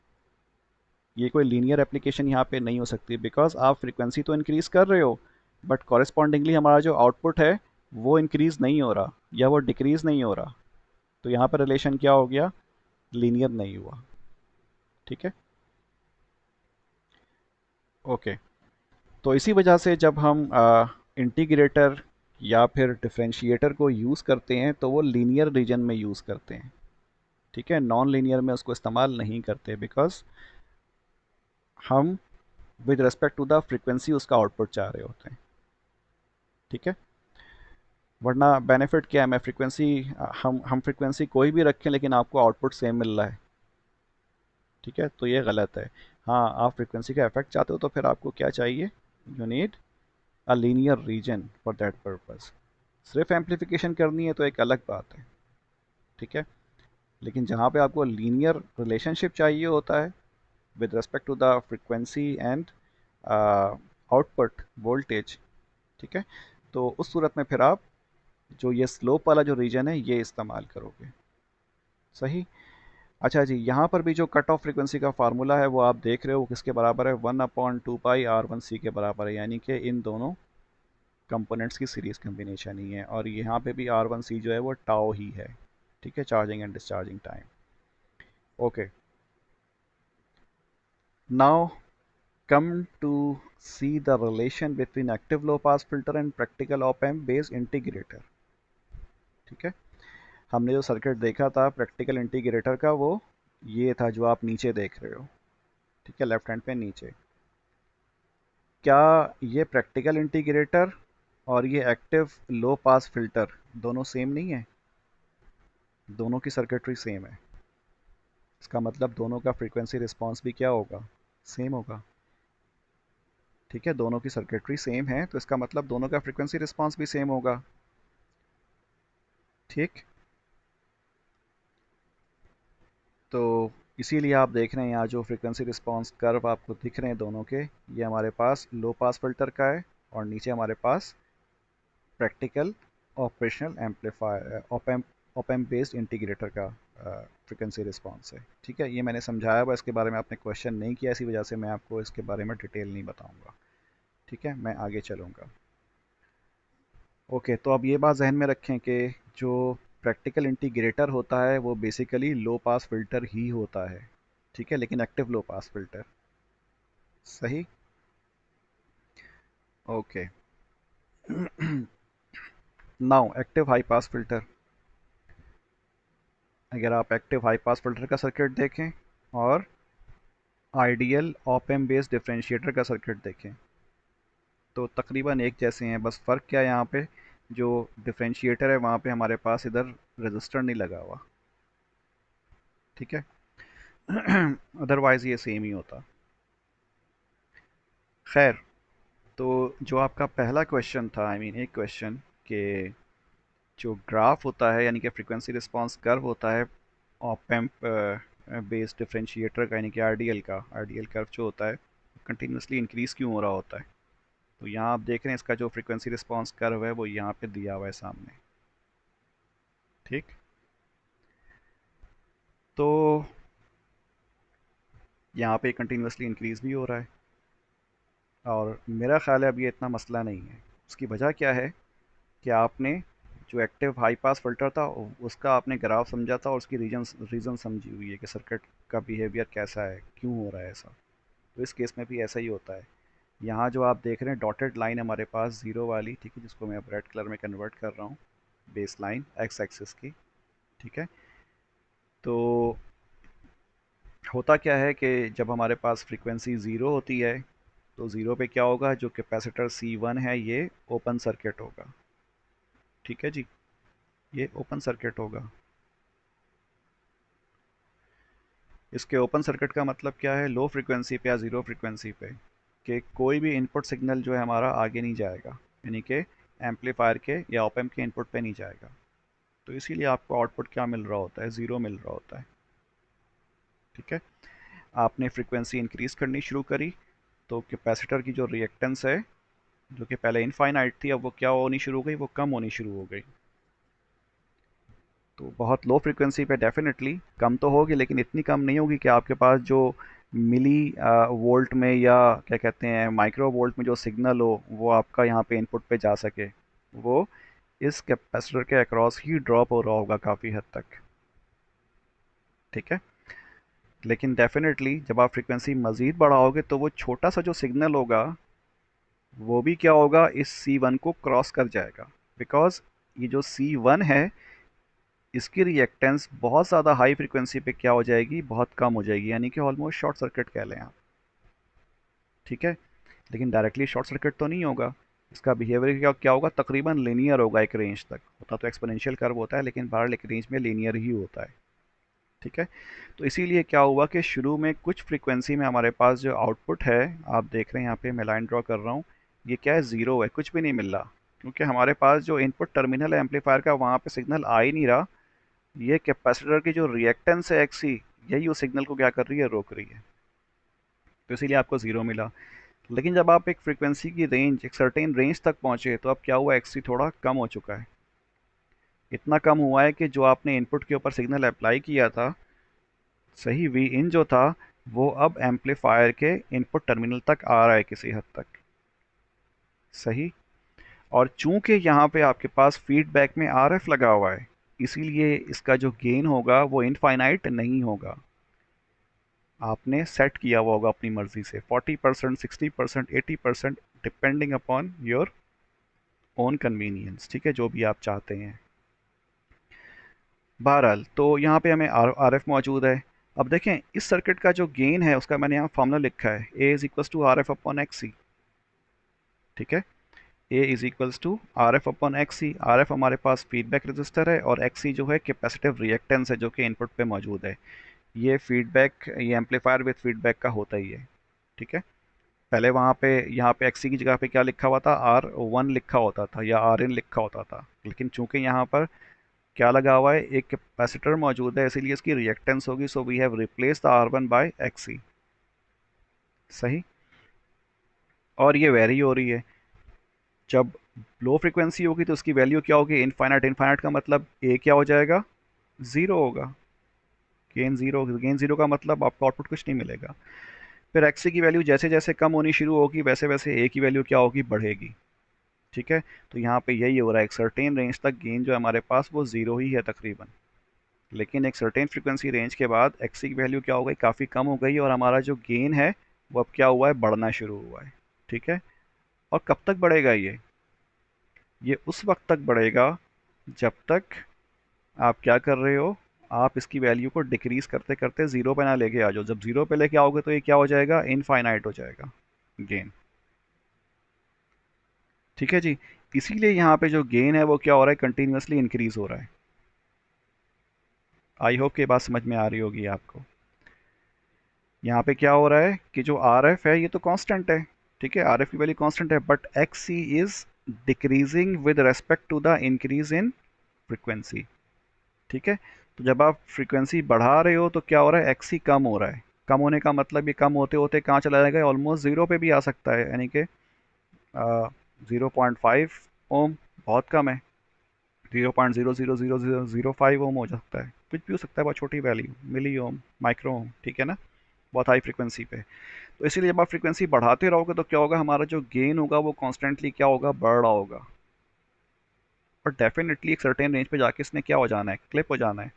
ये कोई लीनियर एप्लीकेशन यहाँ पे नहीं हो सकती, बिकॉज आप फ्रीक्वेंसी तो इंक्रीज कर रहे हो बट कॉरेस्पॉन्डिंगली हमारा जो आउटपुट है वो इंक्रीज नहीं हो रहा या वो डिक्रीज नहीं हो रहा। तो यहाँ पर रिलेशन क्या हो गया, लीनियर नहीं हुआ। ठीक है। ओके। तो इसी वजह से जब हम इंटीग्रेटर या फिर डिफरेंशिएटर को यूज़ करते हैं तो वो लीनियर रीजन में यूज़ करते हैं। ठीक है, नॉन लीनियर में उसको इस्तेमाल नहीं करते, बिकॉज हम with respect to the frequency उसका आउटपुट चाह रहे होते हैं। ठीक है। वरना बेनिफिट क्या है, मैं फ्रीक्वेंसी, हम फ्रीक्वेंसी कोई भी रखें लेकिन आपको आउटपुट सेम मिल रहा है। ठीक है, तो ये गलत है। हाँ, आप फ्रीक्वेंसी का इफेक्ट चाहते हो तो फिर आपको क्या चाहिए, you need a linear region for that purpose. सिर्फ एम्पलीफिकेशन करनी है तो एक अलग बात है। ठीक है। लेकिन जहाँ पे आपको लीनियर रिलेशनशिप चाहिए होता है with respect to the frequency and output voltage, ठीक है, तो उस सूरत में फिर आप जो ये स्लोप वाला जो रीजन है ये इस्तेमाल करोगे। सही। अच्छा जी, यहाँ पर भी जो कट ऑफ फ्रीक्वेंसी का फार्मूला है वो आप देख रहे हो किसके बराबर है, 1/2 पाई R1C के बराबर है, यानी कि इन दोनों कंपोनेंट्स की सीरीज कम्बिनेशन ही है। और यहाँ पे भी R1C जो है वो टाउ ही है। ठीक है, charging and discharging time. Okay, now come to see the relation between active low pass filter and practical op amp based integrator। ठीक है, हमने जो सर्किट देखा था प्रैक्टिकल इंटीग्रेटर का वो ये था जो आप नीचे देख रहे हो। ठीक है, लेफ्ट हैंड पे नीचे। क्या ये प्रैक्टिकल इंटीग्रेटर और ये एक्टिव लो पास फिल्टर दोनों सेम नहीं है? दोनों की सर्किटरी सेम है। इसका मतलब दोनों का फ्रीक्वेंसी रिस्पांस भी क्या होगा, सेम होगा। ठीक है, दोनों की सर्किटरी सेम है तो इसका मतलब दोनों का फ्रीक्वेंसी रिस्पांस भी सेम होगा। ठीक। तो इसीलिए आप देख रहे हैं यहाँ जो फ्रीक्वेंसी रिस्पांस कर्व आपको दिख रहे हैं दोनों के, ये हमारे पास लो पास फिल्टर का है और नीचे हमारे पास practical operational amplifier op amp based integrator का फ्रीक्वेंसी रिस्पांस है। ठीक है, ये मैंने समझाया हुआ, इसके बारे में आपने क्वेश्चन नहीं किया, इसी वजह से मैं आपको इसके बारे में डिटेल नहीं बताऊंगा। ठीक है, मैं आगे चलूँगा। ओके, तो अब ये बात जहन में रखें कि जो प्रैक्टिकल इंटीग्रेटर होता है वो बेसिकली लो पास फिल्टर ही होता है। ठीक है, लेकिन एक्टिव लो पास फिल्टर। सही। Okay. Now active high pass filter. अगर आप एक्टिव हाई पास फिल्टर का सर्किट देखें और ideal op amp based differentiator का सर्किट देखें तो तकरीबन एक जैसे हैं, बस फ़र्क क्या है, यहाँ पे जो डिफरेंशिएटर है वहाँ पे हमारे पास इधर रजिस्टर नहीं लगा हुआ। ठीक है। अदरवाइज़ ये सेम ही होता। खैर, तो जो आपका पहला क्वेश्चन था, आई मीन एक क्वेश्चन, कि जो ग्राफ होता है यानी कि फ्रीक्वेंसी रिस्पांस कर्व होता है ऑप एम्प बेस्ड डिफरेंशिएटर का, यानी कि आरडीएल का, आरडीएल कर्व जो होता है कंटिन्यूसली इंक्रीज क्यों हो रहा होता है। तो यहाँ आप देख रहे हैं इसका जो फ्रीक्वेंसी रिस्पांस कर्व है वो यहाँ पे दिया हुआ है सामने। ठीक। तो यहाँ पे कंटिन्यूसली इंक्रीज भी हो रहा है और मेरा ख्याल है अब ये इतना मसला नहीं है। उसकी वजह क्या है कि आपने जो एक्टिव हाई पास फिल्टर था उसका आपने ग्राफ समझा था और उसकी रीजन समझी हुई है कि सर्किट का बिहेवियर कैसा है, क्यों हो रहा है ऐसा। तो इस केस में भी ऐसा ही होता है। यहाँ जो आप देख रहे हैं डॉटेड लाइन हमारे पास ज़ीरो वाली, ठीक है, जिसको मैं अब रेड कलर में कन्वर्ट कर रहा हूँ, बेस लाइन एक्स एक्सिस की। ठीक है। तो होता क्या है कि जब हमारे पास फ्रीक्वेंसी ज़ीरो होती है तो ज़ीरो पे क्या होगा, जो कैपेसिटर C1 है ये ओपन सर्किट होगा। ठीक है जी, ये ओपन सर्किट होगा। इसके ओपन सर्किट का मतलब क्या है, लो फ्रीक्वेंसी पे या ज़ीरो फ्रीक्वेंसी पे कि कोई भी इनपुट सिग्नल जो है हमारा आगे नहीं जाएगा, यानी कि एम्पलीफायर के या ऑप एम्प के इनपुट पे नहीं जाएगा। तो इसीलिए आपको आउटपुट क्या मिल रहा होता है, ज़ीरो मिल रहा होता है। ठीक है, आपने फ्रीक्वेंसी इंक्रीज करनी शुरू करी तो कैपेसिटर की जो रिएक्टेंस है, जो कि पहले इनफाइनाइट थी, अब वो क्या होनी शुरू हो गई, वो कम होनी शुरू हो गई। तो बहुत लो फ्रीक्वेंसी पे डेफिनेटली कम तो होगी, लेकिन इतनी कम नहीं होगी कि आपके पास जो मिली वोल्ट में या क्या कहते हैं माइक्रो वोल्ट में जो सिग्नल हो वो आपका यहाँ पे इनपुट पे जा सके। वो इस कैपेसिटर के अक्रॉस ही ड्रॉप हो रहा होगा काफ़ी हद तक। ठीक है, लेकिन डेफिनेटली जब आप फ्रीक्वेंसी मज़ीद बढ़ाओगे तो वो छोटा सा जो सिग्नल होगा वो भी क्या होगा, इस C1 को क्रॉस कर जाएगा। बिकॉज ये जो C1 है इसकी रिएक्टेंस बहुत ज़्यादा हाई फ्रीक्वेंसी पे क्या हो जाएगी, बहुत कम हो जाएगी, यानी कि ऑलमोस्ट शॉर्ट सर्किट कह लें आप। ठीक है, लेकिन डायरेक्टली शॉर्ट सर्किट तो नहीं होगा। इसका बिहेवियर क्या क्या होगा, तकरीबन लीनियर होगा एक रेंज तक। होता तो एक्सपोनेंशियल कर्व होता है, लेकिन बहरहाल एक रेंज में लीनियर ही होता है। ठीक है, तो इसीलिए क्या हुआ कि शुरू में कुछ फ्रीक्वेंसी में हमारे पास जो आउटपुट है, आप देख रहे हैं यहाँ पे मैं लाइन ड्रॉ कर रहा हूँ, ये क्या है, ज़ीरो है, कुछ भी नहीं मिल रहा। क्योंकि हमारे पास जो इनपुट टर्मिनल है एम्पलीफायर का वहाँ पे सिग्नल आ ही नहीं रहा। ये कैपेसिटर की जो रिएक्टेंस है एक्सी, यही उस सिग्नल को क्या कर रही है, रोक रही है। तो इसीलिए आपको ज़ीरो मिला। लेकिन जब आप एक फ्रीक्वेंसी की रेंज, एक सर्टेन रेंज तक पहुँचे तो अब क्या हुआ, एक्सी थोड़ा कम हो चुका है। इतना कम हुआ है कि जो आपने इनपुट के ऊपर सिग्नल अप्लाई किया था, सही वी इन जो था, वो अब एम्पलीफायर के इनपुट टर्मिनल तक आ रहा है किसी हद तक। सही। और चूंकि यहाँ पे आपके पास फीडबैक में आरएफ लगा हुआ है, इसीलिए इसका जो गेन होगा वो इनफाइनाइट नहीं होगा। आपने सेट किया हुआ होगा अपनी मर्जी से 40%, 60%, 80%, depending upon your own convenience. ठीक है, जो भी आप चाहते हैं। बहरहाल तो यहाँ पे हमें आर एफ मौजूद है। अब देखें इस सर्किट का जो गेन है उसका मैंने यहाँ फॉर्मूला लिखा है, A is equals to R F upon X C. ठीक है, A is equals to R F upon X C. R F हमारे पास फीडबैक रजिस्टर है और एक्स सी जो है कैपेसिटिव रिएक्टेंस है जो कि इनपुट पे मौजूद है। ये फीडबैक, ये एम्पलीफायर विथ फीडबैक का होता ही है। ठीक है, पहले वहाँ पे यहाँ पे एक्स सी की जगह पे क्या लिखा हुआ था, आर वन लिखा होता था या आर इन लिखा होता था। लेकिन चूंकि यहाँ पर क्या लगा हुआ है, एक कैपेसिटर मौजूद है, इसीलिए इसकी रिएक्टेंस होगी। So we have replace the R one by X C. सही। और ये वेरी हो रही है। जब लो फ्रिक्वेंसी होगी तो उसकी वैल्यू क्या होगी, इनफाइनाइट। इनफाइनाइट का मतलब ए क्या हो जाएगा, ज़ीरो होगा। गेन ज़ीरो, गेन ज़ीरो का मतलब आपको आउटपुट कुछ नहीं मिलेगा। फिर एक्सी की वैल्यू जैसे जैसे कम होनी शुरू होगी वैसे वैसे ए की वैल्यू क्या होगी, बढ़ेगी। ठीक है, तो यहाँ पे यही हो रहा है, एक सर्टेन रेंज तक गेन जो है हमारे पास वो ज़ीरो ही है तकरीबन। लेकिन एक सर्टेन फ्रिक्वेंसी रेंज के बाद एक्सी की वैल्यू क्या हो गई, काफ़ी कम हो गई, और हमारा जो गेन है वो अब क्या हुआ है, बढ़ना शुरू हुआ है। ठीक है, और कब तक बढ़ेगा ये उस वक्त तक बढ़ेगा जब तक आप क्या कर रहे हो, आप इसकी वैल्यू को डिक्रीज करते करते ज़ीरो पे ना लेके आ जाओ। जब ज़ीरो पे लेके आओगे तो ये क्या हो जाएगा, इनफाइनाइट हो जाएगा गेन। ठीक है जी, इसीलिए यहाँ पे जो गेन है वो क्या हो रहा है, कंटिन्यूसली इंक्रीज हो रहा है। आई होप कि बात समझ में आ रही होगी आपको। यहाँ पे क्या हो रहा है कि जो आर एफ है ये तो कांस्टेंट है। ठीक है, आर एफ की वैल्यू कांस्टेंट है, but X C is decreasing with respect to the increase in frequency. ठीक है, तो जब आप फ्रीक्वेंसी बढ़ा रहे हो तो क्या हो रहा है, एक्सी कम हो रहा है। कम होने का मतलब ये कम होते होते कहाँ चला जाएगा, ऑलमोस्ट ज़ीरो पे भी आ सकता है, यानी कि 0.5 ओम बहुत कम है। 0.0000005 ओम हो सकता है, कुछ भी हो सकता है, बहुत छोटी वैल्यू, मिली ओम, माइक्रो ओम। ठीक है ना, बहुत हाई फ्रिक्वेंसी पे। तो इसीलिए जब आप फ्रिक्वेंसी बढ़ाते रहोगे तो क्या होगा, हमारा जो गेन होगा वो कॉन्स्टेंटली क्या होगा, बढ़ रहा होगा। और डेफिनेटली एक सर्टेन रेंज पे जाके इसने क्या हो जाना है, क्लिप हो जाना है,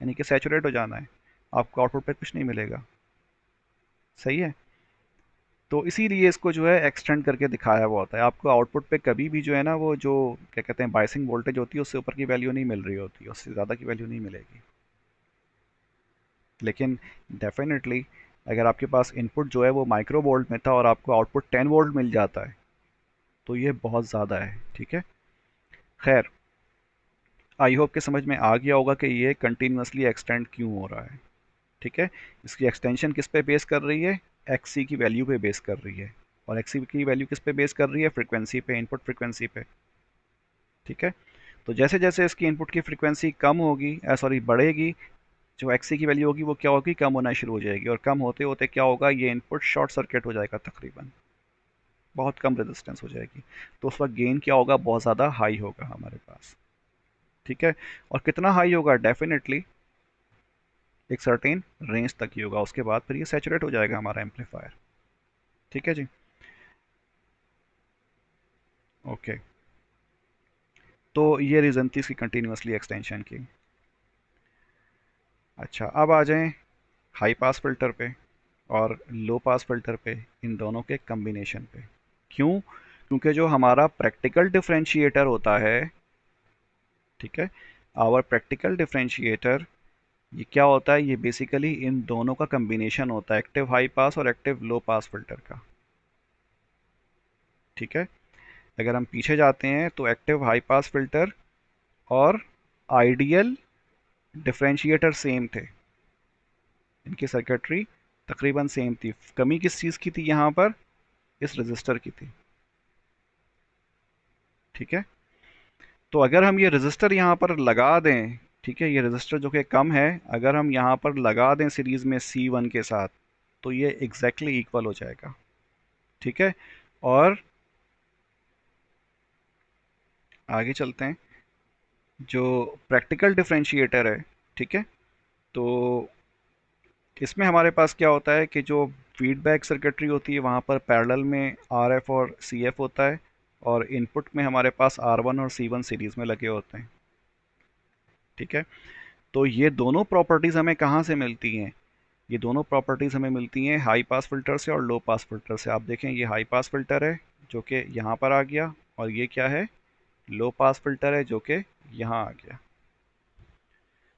यानी कि सैचुरेट हो जाना है। आपको आउटपुट पे कुछ नहीं मिलेगा। सही है, तो इसीलिए इसको जो है एक्सटेंड करके दिखाया हुआ होता है। आपको आउटपुट पे कभी भी जो है ना, वो जो क्या कहते हैं बाइसिंग वोल्टेज होती है उससे ऊपर की वैल्यू नहीं मिल रही होती, उससे ज़्यादा की वैल्यू नहीं मिलेगी। लेकिन डेफिनेटली अगर आपके पास इनपुट जो है वो माइक्रो वोल्ट में था और आपको आउटपुट 10 वोल्ट मिल जाता है तो ये बहुत ज़्यादा है। ठीक है, खैर आई होप के समझ में आ गया होगा कि ये कंटिन्यूसली एक्सटेंड क्यों हो रहा है। ठीक है, इसकी एक्सटेंशन किस पे बेस कर रही है, एक्सी की वैल्यू पे बेस कर रही है। और एक्सी की वैल्यू किस पे बेस कर रही है, फ्रीक्वेंसी पे, इनपुट फ्रीक्वेंसी पे। ठीक है। तो जैसे जैसे इसकी इनपुट की फ्रीक्वेंसी कम होगी, सॉरी बढ़ेगी, जो एक्सी की वैल्यू होगी वो क्या होगी, कम होना शुरू हो जाएगी, और कम होते होते क्या होगा, ये इनपुट शॉर्ट सर्किट हो जाएगा, तकरीबन बहुत कम रेजिस्टेंस हो जाएगी। तो उस वक्त गेन क्या होगा, बहुत ज़्यादा हाई होगा हमारे पास। ठीक है। और कितना हाई होगा, डेफिनेटली एक सर्टेन रेंज तक ही होगा, उसके बाद फिर ये सैचुरेट हो जाएगा हमारा एम्पलीफायर। ठीक है जी। ओके। तो ये रीज़न थी इसकी कंटिन्यूसली एक्सटेंशन की। अच्छा, अब आ जाएं हाई पास फिल्टर पे और लो पास फिल्टर पे, इन दोनों के कम्बिनेशन पे। क्यों? क्योंकि जो हमारा प्रैक्टिकल डिफरेंशिएटर होता है, ठीक है, आवर प्रैक्टिकल डिफरेंशिएटर, ये क्या होता है, ये बेसिकली इन दोनों का कम्बिनेशन होता है, एक्टिव हाई पास और एक्टिव लो पास फिल्टर का। ठीक है। अगर हम पीछे जाते हैं तो एक्टिव हाई पास फिल्टर और आइडियल डिफरेंशिएटर सेम थे, इनकी सर्किटरी तकरीबन सेम थी। कमी किस चीज़ की थी यहाँ पर, इस रजिस्टर की थी। ठीक है। तो अगर हम ये रजिस्टर यहाँ पर लगा दें, ठीक है, ये रजिस्टर जो कि कम है, अगर हम यहाँ पर लगा दें सीरीज़ में C1 के साथ, तो ये एग्जैक्टली इक्वल हो जाएगा। ठीक है। और आगे चलते हैं, जो प्रैक्टिकल डिफरेंशिएटर है, ठीक है, तो इसमें हमारे पास क्या होता है कि जो फीडबैक सर्किटरी होती है वहाँ पर पैरेलल में RF और CF होता है, और इनपुट में हमारे पास R1 और C1 सीरीज़ में लगे होते हैं। ठीक है। तो ये दोनों प्रॉपर्टीज़ हमें कहाँ से मिलती हैं, ये दोनों प्रॉपर्टीज़ हमें मिलती हैं हाई पास फिल्टर से और लो पास फिल्टर से। आप देखें, ये हाई पास फिल्टर है जो कि यहाँ पर आ गया, और ये क्या है, लो पास फिल्टर है जो कि यहाँ आ गया।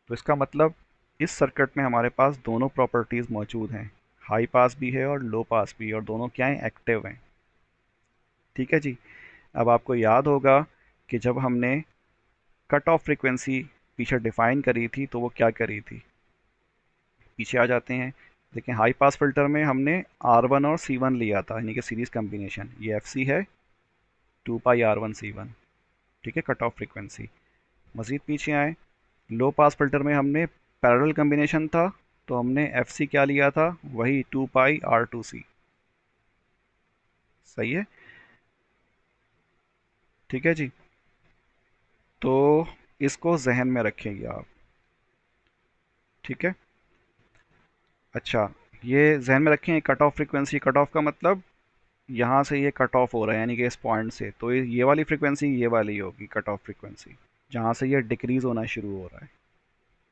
तो इसका मतलब इस सर्किट में हमारे पास दोनों प्रॉपर्टीज़ मौजूद हैं, हाई पास भी है और लो पास भी, और दोनों क्या हैं, एक्टिव हैं। ठीक है जी। अब आपको याद होगा कि जब हमने कट ऑफ फ्रीक्वेंसी पीछे डिफाइन करी थी तो वो क्या करी थी, पीछे आ जाते हैं। देखिए, हाई पास फिल्टर में हमने R1 और C1 लिया था, यानी कि सीरीज कम्बिनेशन, ये FC है 2π R1C1। ठीक है, कट ऑफ फ्रीक्वेंसी। मज़ीद पीछे आए, लो पास फिल्टर में हमने पैरेलल कम्बिनेशन था, तो हमने FC क्या लिया था, वही 2πR2C। सही है। ठीक है जी। तो इसको जहन में रखेंगे आप। ठीक है। अच्छा, ये जहन में रखें, cut off frequency, cut off का मतलब यहाँ से ये कट ऑफ हो रहा है, यानी कि इस पॉइंट से, तो ये वाली फ्रीक्वेंसी ये वाली होगी कट ऑफ फ्रीक्वेंसी, जहाँ से ये डिक्रीज होना शुरू हो रहा है।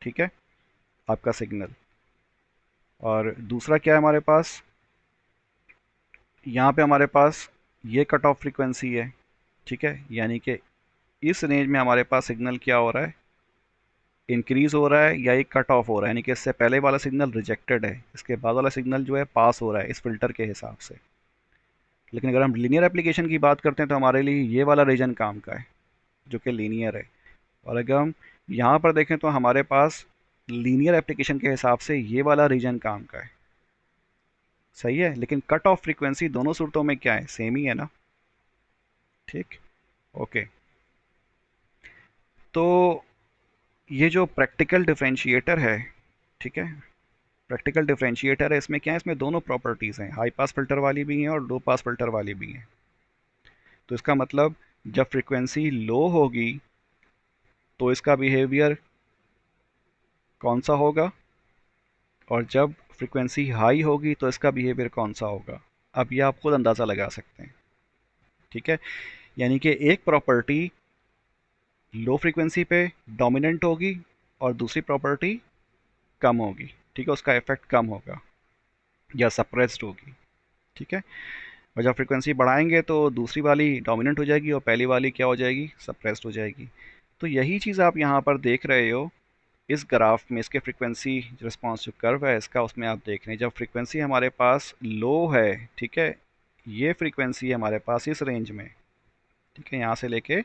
ठीक है, आपका सिग्नल। और दूसरा क्या है हमारे पास, यहाँ पे हमारे पास ये कट ऑफ फ्रीक्वेंसी है। ठीक है, यानी कि इस रेंज में हमारे पास सिग्नल क्या हो रहा है, इंक्रीज हो रहा है, या एक कट ऑफ हो रहा है, यानी कि इससे पहले वाला सिग्नल रिजेक्टेड है, इसके बाद वाला सिग्नल जो है पास हो रहा है इस फिल्टर के हिसाब से। लेकिन अगर हम लीनियर एप्लीकेशन की बात करते हैं तो हमारे लिए ये वाला रीजन काम का है जो कि लीनियर है। और अगर हम यहाँ पर देखें तो हमारे पास लीनियर एप्लीकेशन के हिसाब से ये वाला रीजन काम का है। सही है, लेकिन कट ऑफ फ्रीक्वेंसी दोनों सूरतों में क्या है, सेम ही है ना। ठीक। ओके। तो ये जो प्रैक्टिकल डिफरेंशिएटर है, ठीक है, प्रैक्टिकल डिफरेंशिएटर है, इसमें क्या है, इसमें दोनों प्रॉपर्टीज़ हैं, हाई पास फिल्टर वाली भी हैं और लो पास फिल्टर वाली भी हैं। तो इसका मतलब जब फ्रीक्वेंसी लो होगी तो इसका बिहेवियर कौन सा होगा, और जब फ्रीक्वेंसी हाई होगी तो इसका बिहेवियर कौन सा होगा। अब ये आप खुद अंदाज़ा लगा सकते हैं। ठीक है, यानी कि एक प्रॉपर्टी लो फ्रीक्वेंसी पे डोमिनेंट होगी और दूसरी प्रॉपर्टी कम होगी। ठीक है, उसका इफेक्ट कम होगा या सप्रेस्ड होगी। ठीक है, और जब फ्रीक्वेंसी बढ़ाएंगे तो दूसरी वाली डोमिनेंट हो जाएगी और पहली वाली क्या हो जाएगी, सप्रेस्ड हो जाएगी। तो यही चीज़ आप यहाँ पर देख रहे हो इस ग्राफ में, इसके फ्रीक्वेंसी रिस्पांस जो कर्व है इसका, उसमें आप देख रहे हैं जब फ्रीक्वेंसी हमारे पास लो है, ठीक है, ये फ्रीक्वेंसी है हमारे पास इस रेंज में, ठीक है, यहाँ से लेके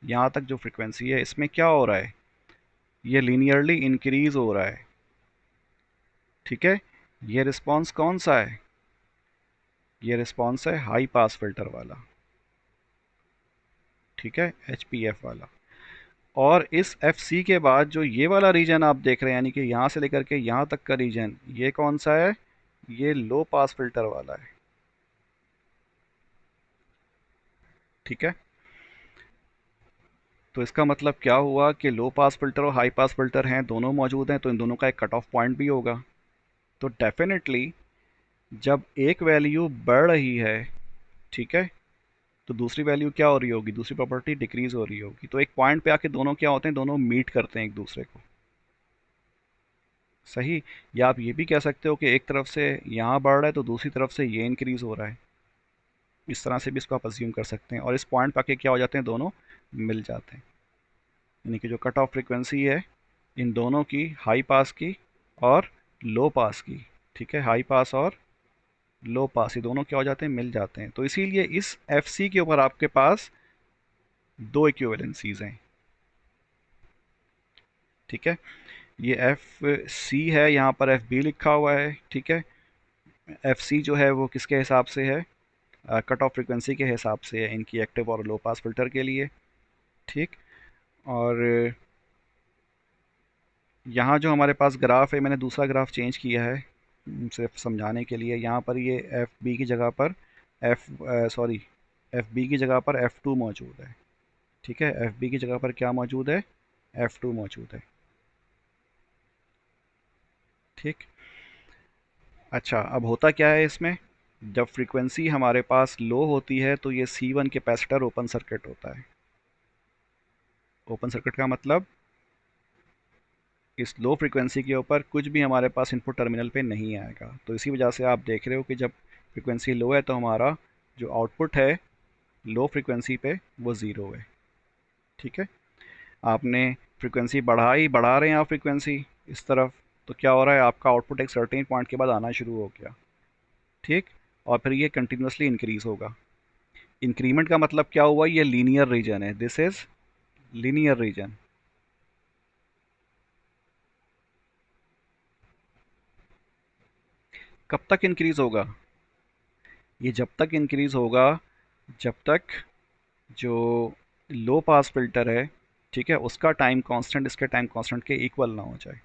यहाँ तक जो फ्रीक्वेंसी है, इसमें क्या हो रहा है, ये लीनियरली इंक्रीज हो रहा है। ठीक है, ये रिस्पांस कौन सा है, ये रिस्पांस है हाई पास फिल्टर वाला। ठीक है, HPF वाला। और इस FC के बाद जो ये वाला रीजन आप देख रहे हैं, यानी कि यहाँ से लेकर के यहाँ तक का रीजन, ये कौन सा है? ये लो पास फिल्टर वाला है। ठीक है, तो इसका मतलब क्या हुआ कि लो पास फिल्टर और हाई पास फिल्टर हैं, दोनों मौजूद हैं, तो इन दोनों का एक कट ऑफ पॉइंट भी होगा। तो डेफिनेटली जब एक वैल्यू बढ़ रही है, ठीक है, तो दूसरी वैल्यू क्या हो रही होगी, दूसरी प्रॉपर्टी डिक्रीज हो रही होगी। तो एक पॉइंट पे आके दोनों क्या होते हैं, दोनों मीट करते हैं एक दूसरे को। सही। या आप ये भी कह सकते हो कि एक तरफ से यहाँ बढ़ रहा है तो दूसरी तरफ से ये इंक्रीज हो रहा है। इस तरह से भी इसको आप अज्यूम कर सकते हैं, और इस पॉइंट पे आके क्या हो जाते हैं, दोनों मिल जाते हैं। यानी कि जो कट ऑफ फ्रीक्वेंसी है इन दोनों की, हाई पास की और लो पास की, ठीक है, हाई पास और लो पास, ये दोनों क्या हो जाते हैं, मिल जाते हैं। तो इसीलिए इस FC के ऊपर आपके पास दो इक्विवेलेंसीज हैं। ठीक है, ये FC है, यहाँ पर FB लिखा हुआ है। ठीक है, FC जो है वो किसके हिसाब से है, कट ऑफ फ्रीक्वेंसी के हिसाब से है, इनकी एक्टिव और लो पास फिल्टर के लिए। ठीक। और यहाँ जो हमारे पास ग्राफ है, मैंने दूसरा ग्राफ चेंज किया है सिर्फ समझाने के लिए। यहाँ पर ये FB की जगह पर एफ सॉरी FB की जगह पर F2 मौजूद है। ठीक है, FB की जगह पर क्या मौजूद है, F2 मौजूद है। ठीक। अच्छा, अब होता क्या है इसमें, जब फ्रीक्वेंसी हमारे पास लो होती है तो ये C1 कैपेसिटर ओपन सर्किट होता है। ओपन सर्किट का मतलब इस लो फ्रीक्वेंसी के ऊपर कुछ भी हमारे पास इनपुट टर्मिनल पे नहीं आएगा। तो इसी वजह से आप देख रहे हो कि जब फ्रीक्वेंसी लो है तो हमारा जो आउटपुट है लो फ्रीक्वेंसी पे वो ज़ीरो है। ठीक है, आपने फ्रीक्वेंसी बढ़ा रहे हैं आप फ्रीक्वेंसी इस तरफ, तो क्या हो रहा है, आपका आउटपुट एक सर्टेन पॉइंट के बाद आना शुरू हो गया। ठीक। और फिर ये कंटिन्यूसली इंक्रीज होगा। इंक्रीमेंट का मतलब क्या हुआ, ये लीनियर रीजन है, दिस इज लीनियर रीजन। कब तक इंक्रीज होगा, ये जब तक इंक्रीज होगा जब तक जो लो पास फिल्टर है, ठीक है, उसका टाइम कांस्टेंट इसके टाइम कांस्टेंट के इक्वल ना हो जाए।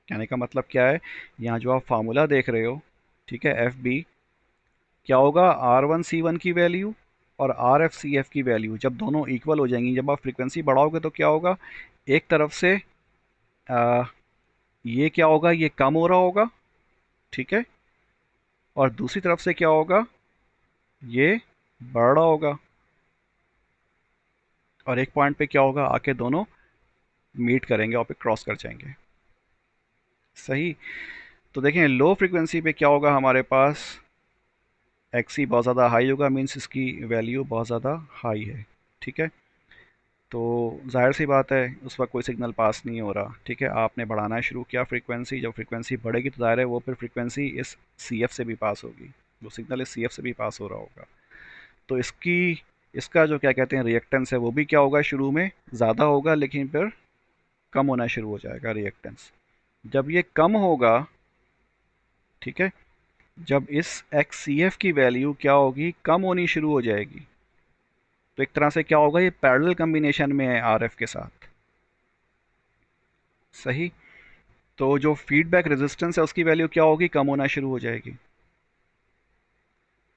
कहने का मतलब क्या है, यहाँ जो आप फार्मूला देख रहे हो, ठीक है, FB, क्या होगा, R1C1 की वैल्यू और RFCF की वैल्यू जब दोनों इक्वल हो जाएंगी, जब आप फ्रीक्वेंसी बढ़ाओगे तो क्या होगा, एक तरफ से आ, ये क्या होगा, ये कम हो रहा होगा। ठीक है, और दूसरी तरफ से क्या होगा, ये बढ़ रहा होगा। और एक पॉइंट पे क्या होगा, आके दोनों मीट करेंगे और पे क्रॉस कर जाएंगे। सही। तो देखें लो फ्रीक्वेंसी पे क्या होगा, हमारे पास XC बहुत ज़्यादा हाई होगा, मीन्स इसकी वैल्यू बहुत ज़्यादा हाई है। ठीक है, तो जाहिर सी बात है उस वक्त कोई सिग्नल पास नहीं हो रहा। ठीक है, आपने बढ़ाना शुरू किया फ्रीक्वेंसी, जब फ्रीक्वेंसी बढ़ेगी तो जाहिर है वो फिर फ्रीक्वेंसी इस CF से भी पास होगी, वो सिग्नल इस CF से भी पास हो रहा होगा। तो इसका जो क्या कहते हैं रिएक्टेंस है, वो भी क्या होगा, शुरू में ज़्यादा होगा लेकिन फिर कम होना शुरू हो जाएगा रिएक्टेंस। जब ये कम होगा, ठीक है, जब इस XCF की वैल्यू क्या होगी, कम होनी शुरू हो जाएगी, तो एक तरह से क्या होगा, ये पैरेलल कम्बिनेशन में है RF के साथ। सही। तो जो फीडबैक रेजिस्टेंस है उसकी वैल्यू क्या होगी, कम होना शुरू हो जाएगी।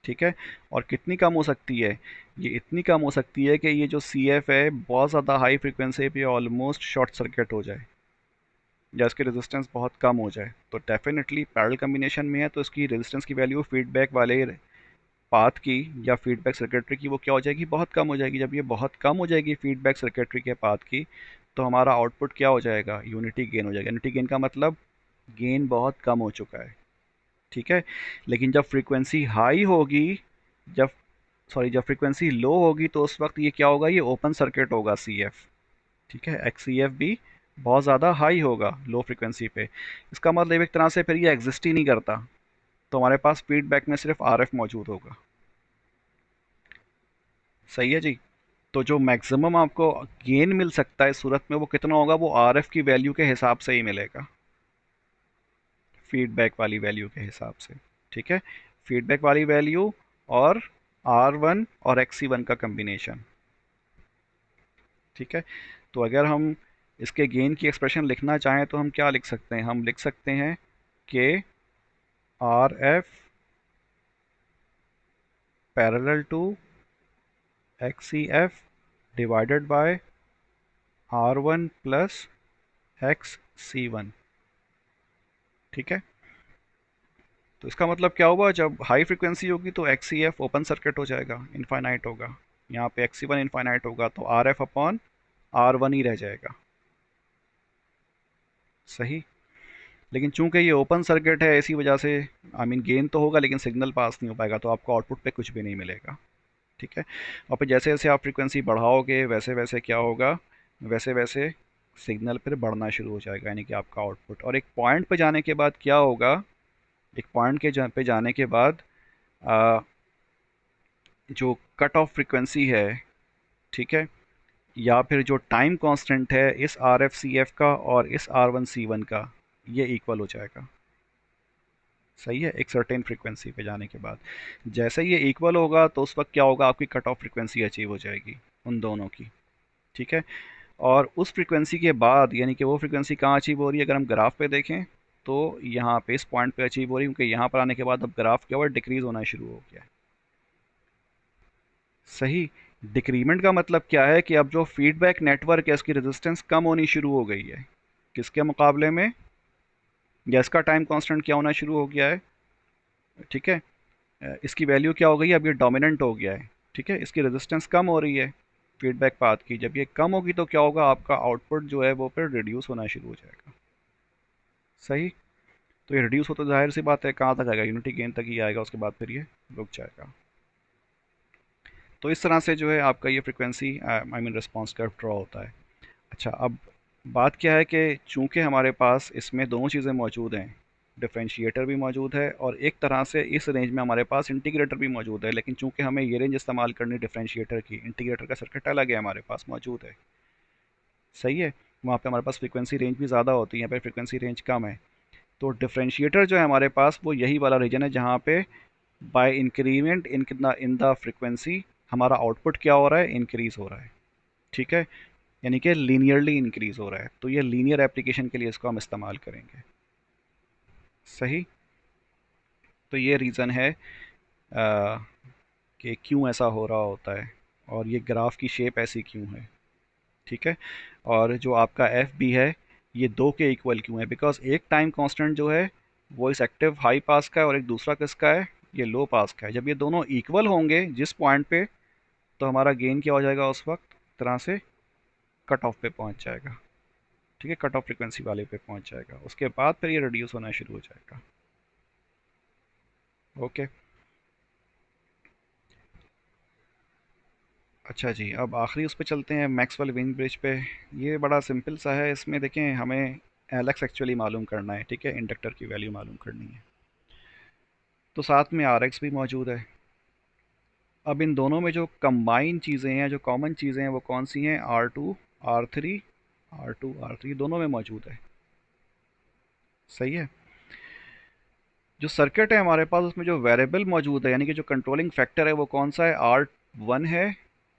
ठीक है, और कितनी कम हो सकती है, ये इतनी कम हो सकती है कि ये जो CF है बहुत ज़्यादा हाई फ्रिक्वेंसी पे ऑलमोस्ट शॉर्ट सर्किट हो जाए, या इसकी रेजिस्टेंस बहुत कम हो जाए। तो डेफिनेटली पैरेलल कम्बिनेशन में है तो इसकी रेजिस्टेंस की वैल्यू फीडबैक वाले पाथ की या फीडबैक सर्किटरी की वो क्या हो जाएगी, बहुत कम हो जाएगी। जब ये बहुत कम हो जाएगी फीडबैक सर्किटरी के पाथ की, तो हमारा आउटपुट क्या हो जाएगा, यूनिटी गेन हो जाएगा। यूनिटी गेन का मतलब गेन बहुत कम हो चुका है। ठीक है, लेकिन जब फ्रीक्वेंसी हाई होगी, जब जब फ्रीक्वेंसी लो होगी तो उस वक्त ये क्या होगा, ये ओपन सर्किट होगा CF। ठीक है, XCF भी बहुत ज़्यादा हाई होगा लो फ्रीक्वेंसी पे। इसका मतलब एक तरह से फिर ये एग्जिस्ट ही नहीं करता, तो हमारे पास फीडबैक में सिर्फ RF मौजूद होगा। सही है जी। तो जो मैक्सिमम आपको गेन मिल सकता है इस सूरत में वो कितना होगा, वो RF की वैल्यू के हिसाब से ही मिलेगा, फीडबैक वाली वैल्यू के हिसाब से। ठीक है, फीडबैक वाली वैल्यू और R1 और XC1 का कम्बिनेशन। ठीक है, तो अगर हम इसके गेन की एक्सप्रेशन लिखना चाहें तो हम क्या लिख सकते हैं? हम लिख सकते हैं के R F parallel to X C F divided by R one plus X C one. ठीक है, तो इसका मतलब क्या हुआ, जब हाई फ्रिक्वेंसी होगी तो X C F open circuit हो जाएगा, इनफाइनाइट होगा। यहाँ पे एक्स सी वन इनफाइनाइट होगा तो R F upon R one ही रह जाएगा। सही। लेकिन चूंकि ये ओपन सर्किट है इसी वजह से आई मीन गेन तो होगा लेकिन सिग्नल पास नहीं हो पाएगा, तो आपको आउटपुट पे कुछ भी नहीं मिलेगा। ठीक है, और फिर जैसे जैसे आप फ्रीक्वेंसी बढ़ाओगे वैसे वैसे क्या होगा, वैसे वैसे सिग्नल फिर बढ़ना शुरू हो जाएगा, यानी कि आपका आउटपुट। और एक पॉइंट पे जाने के बाद क्या होगा, एक पॉइंट के पे जाने के बाद आ, जो कट ऑफ फ्रीक्वेंसी है, ठीक है, या फिर जो टाइम कांस्टेंट है इस आर एफ सी एफ का और इस आर वन सी वन का, ये इक्वल हो जाएगा। सही है, एक सर्टेन फ्रीक्वेंसी पे जाने के बाद जैसे ये इक्वल होगा तो उस वक्त क्या होगा, आपकी कट ऑफ फ्रीक्वेंसी अचीव हो जाएगी उन दोनों की। ठीक है, और उस फ्रीक्वेंसी के बाद यानी कि वो फ्रीक्वेंसी कहाँ अचीव हो रही है, अगर हम ग्राफ पे देखें तो यहाँ पे इस पॉइंट पे अचीव हो रही है, क्योंकि यहाँ पर आने के बाद अब ग्राफ क्या हुआ, डिक्रीज होना शुरू हो गया है। सही। डिक्रीमेंट का मतलब क्या है कि अब जो फीडबैक नेटवर्क है इसकी रेजिस्टेंस कम होनी शुरू हो गई है, किसके मुकाबले में, या इसका टाइम कांस्टेंट क्या होना शुरू हो गया है। ठीक है, इसकी वैल्यू क्या हो गई है, अब ये डोमिनेंट हो गया है। ठीक है, इसकी रेजिस्टेंस कम हो रही है फीडबैक पाथ की, जब ये कम होगी तो क्या होगा, आपका आउटपुट जो है वो फिर रिड्यूस होना शुरू हो जाएगा। सही। तो ये रिड्यूस होता, जाहिर सी बात है कहाँ तक आएगा, यूनिटी गेन तक ही आएगा, उसके बाद फिर ये रुक जाएगा। तो इस तरह से जो है आपका ये frequency I mean response curve draw होता है। अच्छा, अब बात क्या है कि चूंकि हमारे पास इसमें दोनों चीज़ें मौजूद हैं, डिफरेंशिएटर भी मौजूद है और एक तरह से इस रेंज में हमारे पास इंटीग्रेटर भी मौजूद है, लेकिन चूंकि हमें ये रेंज इस्तेमाल करनी डिफरेंशिएटर की, इंटीग्रेटर का सर्किट अलग है हमारे पास मौजूद है। सही है, वहाँ पे हमारे पास फ्रीक्वेंसी रेंज भी ज़्यादा होती है, यहाँ पे फ्रीक्वेंसी रेंज कम है। तो डिफरेंशिएटर जो है हमारे पास वो यही वाला रीजन है जहाँ पे by increment in the frequency हमारा आउटपुट क्या हो रहा है, इंक्रीज हो रहा है। ठीक है, यानी कि लीनियरली इंक्रीज हो रहा है, तो ये लीनियर एप्लीकेशन के लिए इसको हम इस्तेमाल करेंगे। सही। तो ये रीज़न है कि क्यों ऐसा हो रहा होता है और ये ग्राफ की शेप ऐसी क्यों है। ठीक है, और जो आपका एफ बी है ये दो के इक्वल क्यों है, बिकॉज एक टाइम कांस्टेंट जो है वो इस एक्टिव हाई पास का है और एक दूसरा किसका है, ये लो पास का है। जब ये दोनों इक्वल होंगे जिस पॉइंट पे, तो हमारा गेन क्या हो जाएगा उस वक्त, तरह से कट ऑफ पे पहुंच जाएगा। ठीक है, कट ऑफ फ्रिक्वेंसी वाले पे पहुंच जाएगा, उसके बाद फिर ये रिड्यूस होना शुरू हो जाएगा। ओके। अच्छा जी, अब आखिरी उस पे चलते हैं, मैक्सवेल वेन ब्रिज पे। ये बड़ा सिंपल सा है, इसमें देखें हमें एल एक्स एक्चुअली मालूम करना है। ठीक है, इंडक्टर की वैल्यू मालूम करनी है, तो साथ में आर एक्स भी मौजूद है। अब इन दोनों में जो कंबाइन चीज़ें हैं, जो कॉमन चीज़ें हैं, वो कौन सी हैं, R two R three, R two R three दोनों में मौजूद है। सही है, जो सर्किट है हमारे पास उसमें जो वेरिएबल मौजूद है यानी कि जो कंट्रोलिंग फैक्टर है वो कौन सा है, आर वन है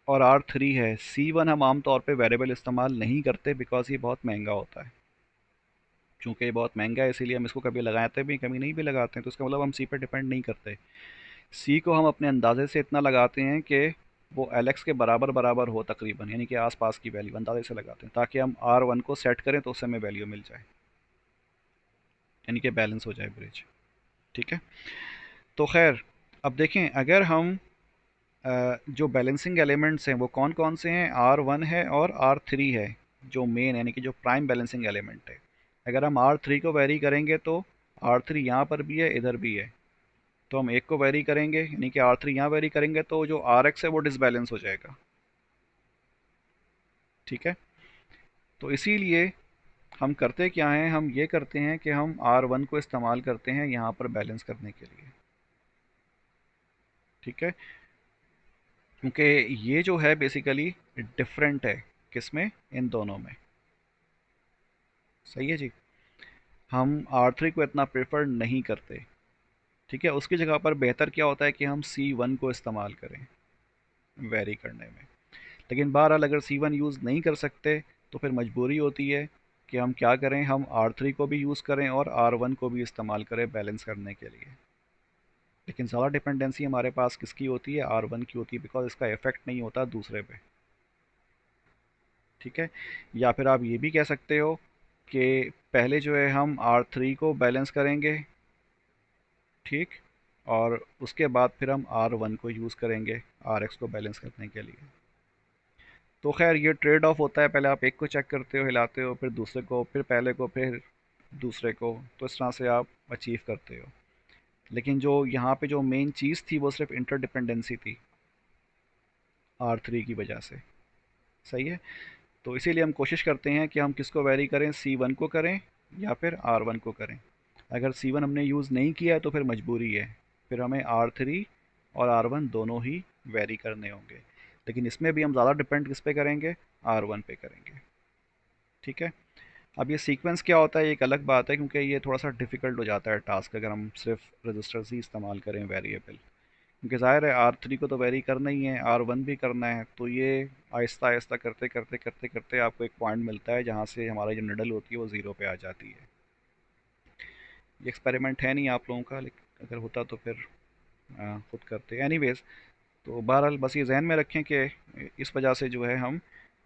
और आर थ्री है। सी वन हम आमतौर पे वेरिएबल इस्तेमाल नहीं करते बिकॉज ये बहुत महंगा होता है। चूँकि ये बहुत महंगा है इसीलिए हम इसको कभी लगाते भी कभी नहीं भी लगाते हैं, तो इसका मतलब हम सी पे डिपेंड नहीं करते। सी को हम अपने अंदाजे से इतना लगाते हैं कि वो एल एक्स के बराबर बराबर हो तकरीबन, यानी कि आसपास की वैल्यू अंदाजे से लगाते हैं ताकि हम आर वन को सेट करें तो उससे हमें वैल्यू मिल जाए, यानी कि बैलेंस हो जाए ब्रिज। ठीक है, तो खैर अब देखें अगर हम जो बैलेंसिंग एलिमेंट्स हैं वो कौन कौन से हैं, आर वन है और आर थ्री है, जो मेन यानी कि जो प्राइम बैलेंसिंग एलिमेंट है। अगर हम आर थ्री को वेरी करेंगे तो आर थ्री यहाँ पर भी है इधर भी है, तो हम एक को वेरी करेंगे यानी कि आर थ्री यहाँ वेरी करेंगे तो जो आर एक्स है वो डिसबैलेंस हो जाएगा। ठीक है, तो इसीलिए हम करते क्या हैं, हम ये करते हैं कि हम आर वन को इस्तेमाल करते हैं यहाँ पर बैलेंस करने के लिए। ठीक है, क्योंकि ये जो है बेसिकली डिफरेंट है किसमें, इन दोनों में। सही है जी, हम आर थ्री को इतना प्रेफर नहीं करते। ठीक है, उसकी जगह पर बेहतर क्या होता है कि हम सी वन को इस्तेमाल करें वेरी करने में। लेकिन बहरहाल अगर C1 यूज़ नहीं कर सकते तो फिर मजबूरी होती है कि हम क्या करें, हम R3 को भी यूज़ करें और R1 को भी इस्तेमाल करें बैलेंस करने के लिए। लेकिन ज़्यादा डिपेंडेंसी हमारे पास किसकी होती है, R1 की होती है, बिकॉज इसका इफेक्ट नहीं होता दूसरे पे। ठीक है। या फिर आप ये भी कह सकते हो कि पहले जो है हम R3 को बैलेंस करेंगे, ठीक, और उसके बाद फिर हम R1 को यूज़ करेंगे RX को बैलेंस करने के लिए। तो खैर ये ट्रेड ऑफ होता है, पहले आप एक को चेक करते हो, हिलाते हो, फिर दूसरे को, फिर पहले को, फिर दूसरे को, तो इस तरह से आप अचीव करते हो। लेकिन जो यहाँ पे जो मेन चीज़ थी वो सिर्फ इंटरडिपेंडेंसी थी R3 की वजह से। सही है। तो इसीलिए हम कोशिश करते हैं कि हम किसको वेरी करें, C1 को करें या फिर R1 को करें। अगर C1 हमने यूज़ नहीं किया है तो फिर मजबूरी है, फिर हमें R3 और R1 दोनों ही वेरी करने होंगे। लेकिन इसमें भी हम ज़्यादा डिपेंड किस पे करेंगे, R1 पे करेंगे। ठीक है। अब ये सीक्वेंस क्या होता है एक अलग बात है, क्योंकि ये थोड़ा सा डिफ़िकल्ट हो जाता है टास्क अगर हम सिर्फ रजिस्टर्स ही इस्तेमाल करें वेरिएबल। क्योंकि ज़ाहिर है R3 को तो वेरी करना ही है, R1 भी करना है, तो ये आहिस्ता आहिस्ता करते करते करते करते आपको एक पॉइंट मिलता है जहाँ से हमारा जो निडल होती है वो ज़ीरो पे आ जाती है। ये एक्सपेरिमेंट है नहीं आप लोगों का, लेकिन अगर होता तो फिर खुद करते। एनीवेज, तो बहरहाल बस ये जहन में रखें कि इस वजह से जो है हम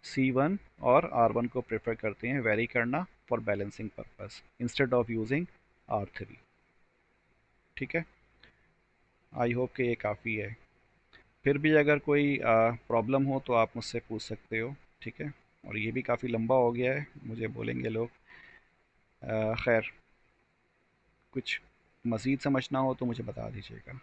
C1 और R1 को प्रेफर करते हैं वेरी करना for balancing purpose instead of using R3। ठीक है। आई होप कि ये काफ़ी है। फिर भी अगर कोई प्रॉब्लम हो तो आप मुझसे पूछ सकते हो। ठीक है। और ये भी काफ़ी लंबा हो गया है, मुझे बोलेंगे लोग। खैर, कुछ मज़ीद समझना हो तो मुझे बता दीजिएगा।